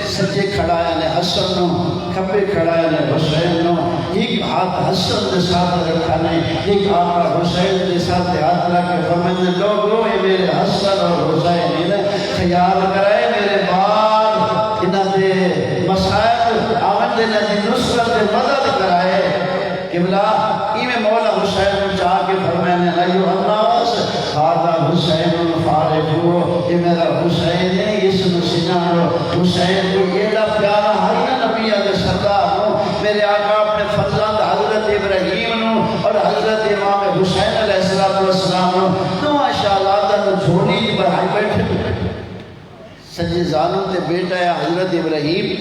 سجے کھڑایا نے حسن نو کھپے کھڑایا نے حسین نو ایک ہاتھ حسن دے ساتھ رکھا نے ایک آقا حسین دے ساتھ ہاتھ رکھے فرمائے لوگوں یہ میرے حسن اور حسین انہیں خیال کرائے میرے بعد انہاں دے مسائل آمد دے نصرت دے مدد کرائے قبلہ ایمیں مولا حسین کو چاہ کے فرمائنے ایوہ الناس خاردہ حسین فارفو یہ میرا حسین ہے اس مسینانو حسین کو ایڈا پیارا ہائینا نبی علیہ السلام میرے آقا اپنے فضلان حضرت ابراہیم اور حضرت امام حسین علیہ السلام تو ماشاءاللہ دا جھوڑی بڑھائی بیٹھے سجے زانوں تے بیٹا ہے حضرت ابراہیم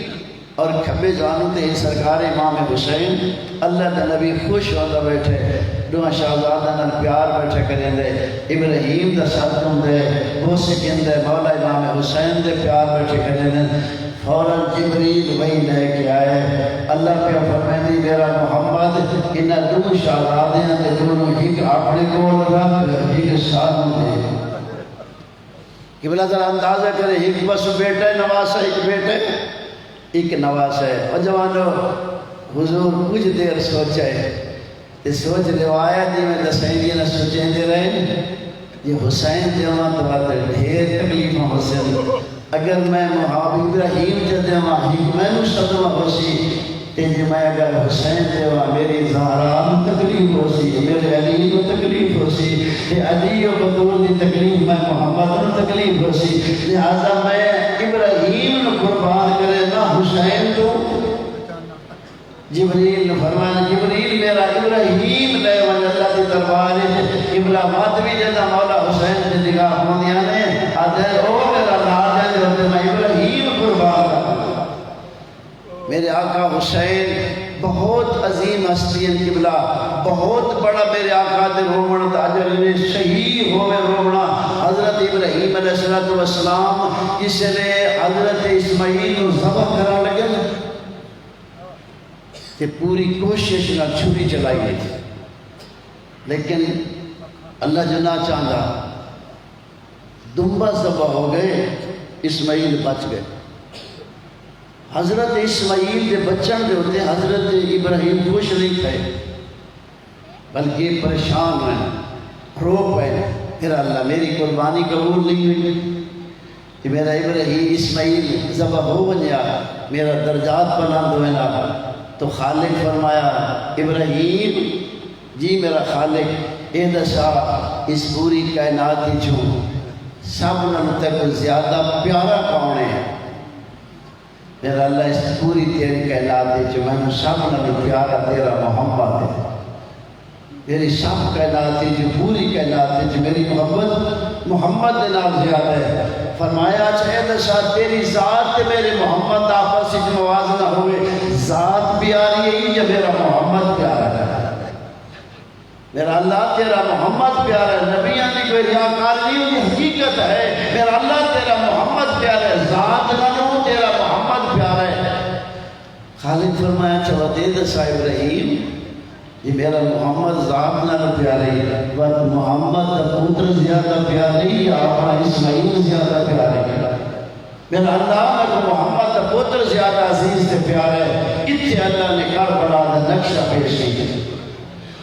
اور کھبے زانوں تے سرکار امام حسین اللہ دا نبی خوش ہوتا بیٹھے دعا شہزادہ نال پیار بیٹھے کریں دے ابراہیم دا صدقوں دے وہ سکن دے مولا امام حسین دے پیار بیٹھے کریں دے فوراں جبریل وہی لے کے آئے اللہ پہ فرمائے میرا محمد انہا دو شہزادے ہیں دے دونوں ایک اپنے کول رکھ ایک ساتھ دے قبلہ ذرا اندازہ کرے ایک بس بیٹا ہے نواسا ایک بیٹے ایک نواز ہے اور جوانو حضور کچھ دیر سوچے اس سوچ روایت میں دسائیں نہ سوچیں دے رہے یہ حسین دیواں تو آتے ڈھیر تکلیفوں حسین اگر میں محابی ابراہیم دیواں میں نو صدمہ ہوسی تیجی میں اگر حسین دیواں میری زہران تکلیف ہوسی میرے علی کو تکلیف ہوسی کہ علی و بطول دی تکلیف میں محمد کو تکلیف ہوسی لہذا میں ابراہیم نے قربان کرے نہ حسین تو جبریل نے فرمایا جبریل میرا ابراہیم لے وجہ اللہ دی دربار قبلہ ماتوی جیسا مولا حسین سے نگاہ ہوندیا نے آدھے او میرا ناجہ جو ہوتے میں ابراہیم قربان کرتا میرے آقا حسین بہت عظیم ہستین قبلہ بہت بڑا میرے آقا دے رومن تاجر نے شہید ہوئے رومنا حضرت ابراہیم علیہ السلام اس لئے حضرت اسماعیل کو ذبح کرا لگے کہ پوری کوشش نہ چھری چلائی گئی تھی لیکن اللہ جنا چاہتا دنبا ذبح ہو گئے اسماعیل بچ گئے حضرت اسماعیل کے بچن دے ہوتے حضرت ابراہیم خوش نہیں تھے بلکہ پریشان ہوئے رو پہ پھر اللہ میری قربانی قبول نہیں ہوئی کہ میرا ابراہیم اسماعیل ذبح ہو بنیا میرا درجات بلند ہوئے تو خالق فرمایا ابراہیم جی میرا خالق اے دسا اس پوری کائنات ہی چھو سب نل تک زیادہ پیارا کون ہے میرا اللہ اس پوری تیری کائنات ہے جو میں سب نل پیارا تیرا محمد ہے میری سب کائنات ہے جو پوری کائنات ہے جو میری محمد نال زیادہ ہے فرمایا چاہے دشا تیری ذات میرے محمد آپس ایک موازنہ ہوئے ذات پیاری ہے یا میرا محمد پیارا ہے میرا اللہ تیرا محمد پیارا ہے نبیان کی کوئی ریاکار نہیں ہوئی حقیقت ہے میرا اللہ تیرا محمد پیارا ہے ذات نہ تیرا محمد پیارا ہے خالق فرمایا چاہا دے دسا ابراہیم یہ میرا محمد ذات نہ پیاری ہے وقت محمد دا پوتر زیادہ پیاری یا اپنا اسماعیل زیادہ پیاری ہے میرا اللہ کو محمد دا پوتر زیادہ عزیز سے پیارا ہے اتھے اللہ نے کربلا دا نقشہ پیش کی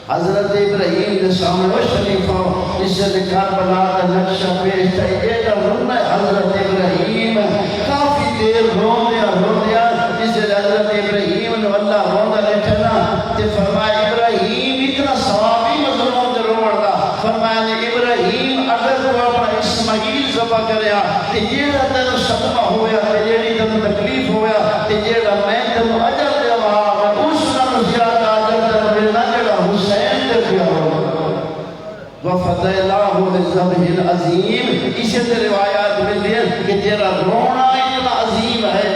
حضرت ابراہیم نے سامنے شریفہ اس سے کربلا دا نقشہ پیش تھا یہ دا رنہ حضرت ابراہیم کافی دیر رون دیا اس سے حضرت ابراہیم نے اللہ روندہ لیٹھنا تے فرمایا ابراہیم اتنا ثوابی مظلوم دے روڑ دا فرمایا نے ابراہیم اگر تو اپنا اسماعیل ذبح کریا تے جیڑا تینو صدمہ ہویا تے جیڑی تینو تکلیف ہویا تے جیڑا میں تینو اجر دے وہاں اس نہ زیادہ اجر دے ملنا جیڑا حسین دے پیا وَفَدَيْلَاهُ بِالذَّبْحِ الْعَظِيمِ اسے روایات ملتی ہے کہ تیرا رونا اتنا عظیم ہے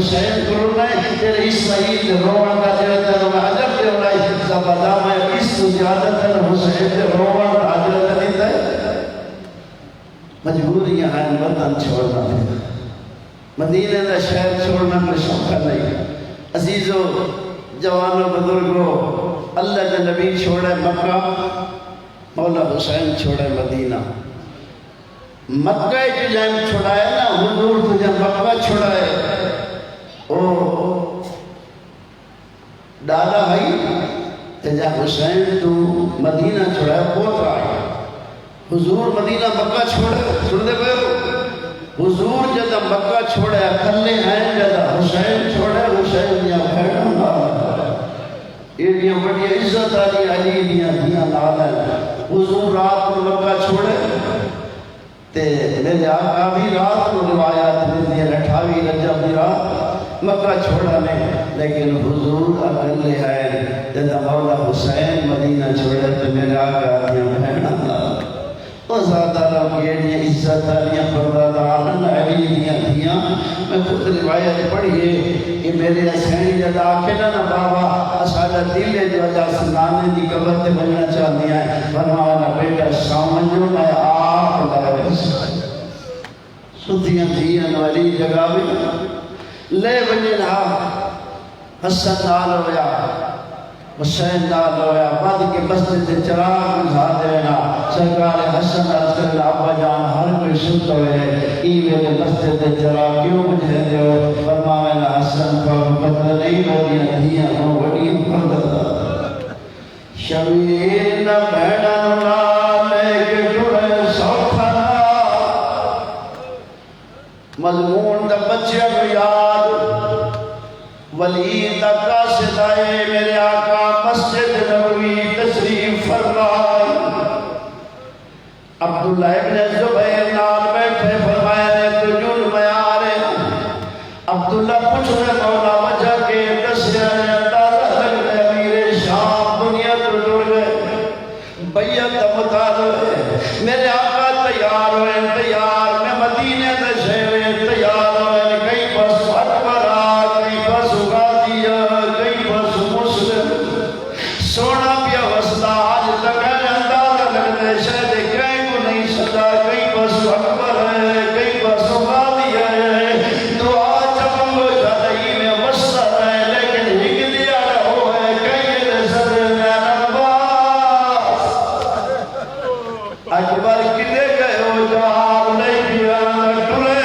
حسین کرنا ہے تیرے اسماعیل روان کا دیتا ہے عجب دے ہونا ہے زبادہ میں اس زیادت حسین دے روان کا عجب دیتا ہے مجبوریاں ہیں وطن چھوڑنا ہے مدینہ دا شہر چھوڑنا کوئی سوکھا نہیں عزیزو جوانو بزرگو اللہ کے نبی چھوڑے مکہ مولا حسین چھوڑے مدینہ مکہ جو جائم چھوڑائے نا حضور تجھے مکہ چھوڑائے او ڈالا ہے تجھے حسین تو مدینہ چھوڑائے پوت رہا حضور مدینہ مکہ چھوڑے سن دے گئے حضور جدہ مکہ چھوڑے کھلے ہیں جدہ حسین چھوڑے حسین یا بھیڑا نالا ایڈیاں بڑی عزت آلی علی دیاں نالا حضور رات کو مکہ چھوڑے تے میرے آقا بھی رات کو روایات ملتی ہیں 28 رجب دی رات مکہ چھوڑا نہیں لیکن حضور اکلے ہے جدہ مولا حسین مدینہ چھوڑے تو میرے آقا دیاں بھیڑا او ذات اللہ کی ایڈیاں عزت آلیاں پردادان علی دیاں میں خود روایت پڑھئے کہ میرے حسین جدہ آکھنا نا بابا اسادہ دلے جو اجا سنانے دی قبرت بننا چاہتی ہیں فرمانا بیٹا سامنجو میں آپ لگے سدھیاں دیاں والی جگہ بھی لے بننا حسن نال ہویا حسین نال ہویا بعد کے مسجد چراغ بجھا دینا سرکار حسن عزیز ابا جان ہر کوئی سنت ہوئے ایوے مسجد چراغ کیوں بجھے دیو فرماوینا حسن کو بدل نہیں بڑیاں دیاں ہوں بڑیاں پردہ شبیر نہ بھیڑا نالے کے جڑے سوکھنا مضمون دا بچے کو یاد ولی تک قاصد آئے میرے آقا مسجد نبوی تشریف فرمائے عبداللہ ابن زبیر نال بیٹھے فرمائے نے تجھول میں آ رہے عبداللہ پوچھ رہے مولا وجہ کے دسیا نے اندازہ لگ رہے امیر شام دنیا تو جڑ گئے بیعت مطالب ہے میرے آقا تیار ہوئے تیار میں مدینے دے شہرے تیار ہوئے کئی بس اکبرہ کئی بس غازیہ کئی بس مسلم سونا پیا وسطہ آج لگا اندازہ لگ رہے شہرے کئی کو نہیں سدا کئی بس اکبر ہے کئی بس غازیہ ہے دعا چپنگو جدائی میں وسطہ ہے لیکن ہگ دیا رہو ہے کئی رسد میں نباس اکبر کدے گئے ہو جواب نہیں دیا ٹولے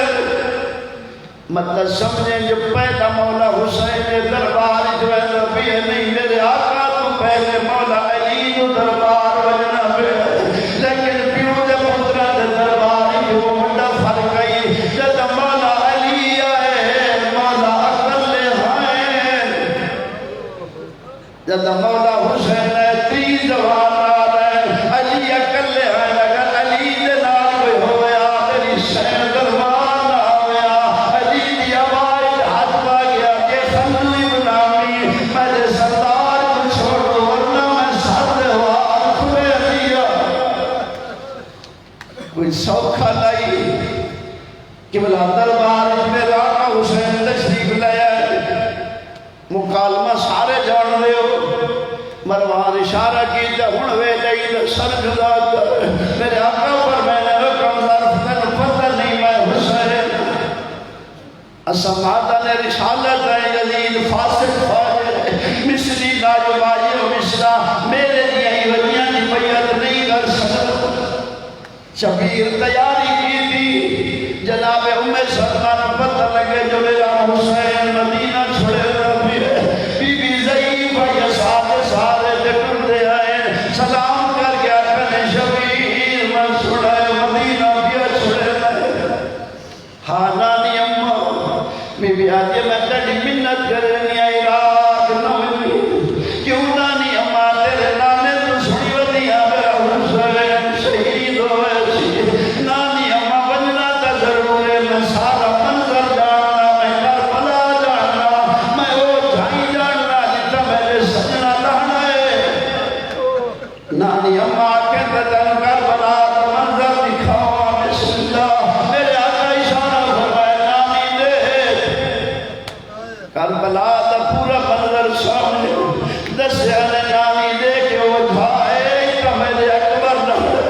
مطلب سمجھیں جو پہلا مولا حسین کے دربار جو ہے نبی نہیں میرے آقا تو پہلے مولا علی جو دربار وجنا پہ لیکن پیو دے پترہ دے دربار جو منڈا فرق گئی جد مولا علی آئے مولا اکلے ہیں جد مولا حسین ہے 30 زوان آ رہے علی اکلے ہیں اگر علی دے نال کوئی ہویا تیری شہر دربار نہ ہویا علی دی آواز ہاتھ پا گیا کہ خندوی بنامی میرے سردار کو چھوڑو ورنہ میں ساتھ ہوا کھوے دیا کوئی سوکھا نہیں کہ بلا دربار میں آقا حسین تشریف لیا مکالمہ سارے جان رہے ہو مروان اشارہ کی جہن وے جائید سر جدا کر میرے آقا پر میں نے رکم ظرف تن پتہ نہیں میں حسین اسمادہ نے رسالت ہے یزید فاسق فاجر مصری لاجوائی و مصرہ میرے دیائی وجیاں دی بیعت نہیں کر سکتا شبیر تیاری کی تھی جناب سلمان پتہ لگے جو میرا حسین مدینہ چھوڑے ربی بی بی ضعیف یا سارے جکر دے آئے سلام کر گیا کنے شبیر میں چھوڑے مدینہ بیا چھوڑے رہے حالانی اممہ بی بی آجے میں تڑی منت کرنی آئی رات نہ ملی کیوں نانی اممہ تیرے نانے تو سڑی ودیا میرا حسین شہید ہوئے نانی اممہ بننا تا ضرور ہے میں سارا منظر جاننا میں کربلا جاننا میں وہ جھائی جاننا جتا میرے سجنہ لہنا ہے نانی اممہ کے بدن کربلا تا منظر دکھاؤ بسم اللہ میرے آقا اشارہ فرمائے نانی دے کربلا دا پورا منظر سامنے دسیا نے نانی دے کے وجھائے اتنا میرے اکبر لڑے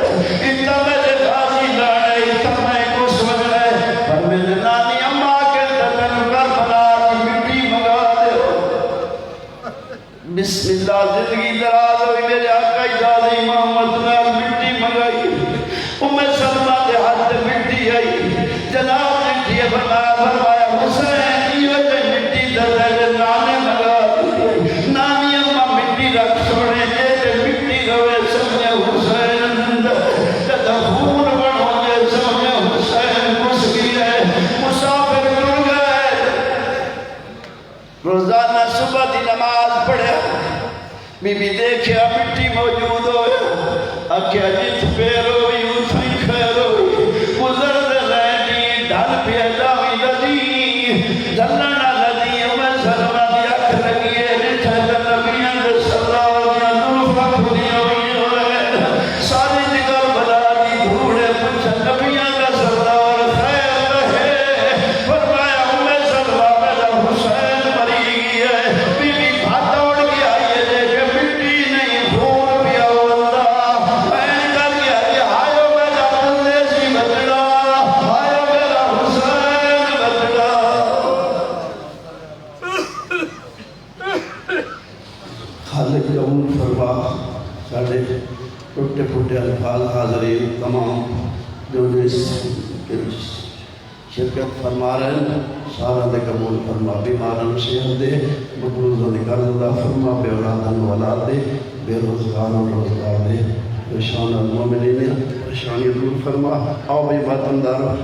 اتنا میرے غازی لڑے اتنا میں کس وگڑے پر میرے نانی اماں کے دلن کربلا کی مٹی منگا دے بسم اللہ زندگی دراز ہوئی میرے آقا اجازی محمد نے مٹی منگائی سلمہ دے ہاتھ مٹی آئی جناب مٹی فرمایا حسین یہ مٹی دے نانے منگا دی نانی اماں مٹی رکھ چھوڑے دے مٹی روے سمجھے حسین جد خون بڑھو دے سمجھے حسین کس گئے مسافر کر گئے روزانہ صبح دی نماز پڑھے بی بی دیکھیا مٹی موجود ہوئے اکھیا جت پیر ہوئی اتھائی خیر ہوئی گزر دے رہنی ڈھل پیدا ہوئی لدی جلنا لدی میں سلمہ دی اکھ لگیے نٹھے لبیاں دے سلامیاں نوفہ کھلی ہوئی ہوئے ساری جگر بلا دی دھوڑے پچھا لبیاں دے سلام خیر رہے فرمایا میں سلمہ میرا حسین مری گئی ہے بی بی بھاتا اڑ گیا یہ دیکھے مٹی نہیں خون پیا ہوتا میں کر گیا یہ آئیو میرا پردیسی بدلا آئیو میرا حسین بدلا خالق قبول فرما ساڑھے ٹوٹے پھوٹے الفاظ حاضرین تمام جو اس شرکت فرما رہے ہیں سارا دے قبول فرما بیمارن صحت دے مقروض و نکرد دا فرما بے اولادن ولاد دے بے روزگار و روزگار دے پریشان المومنین پریشانی دور فرما آو بھی باتن دارو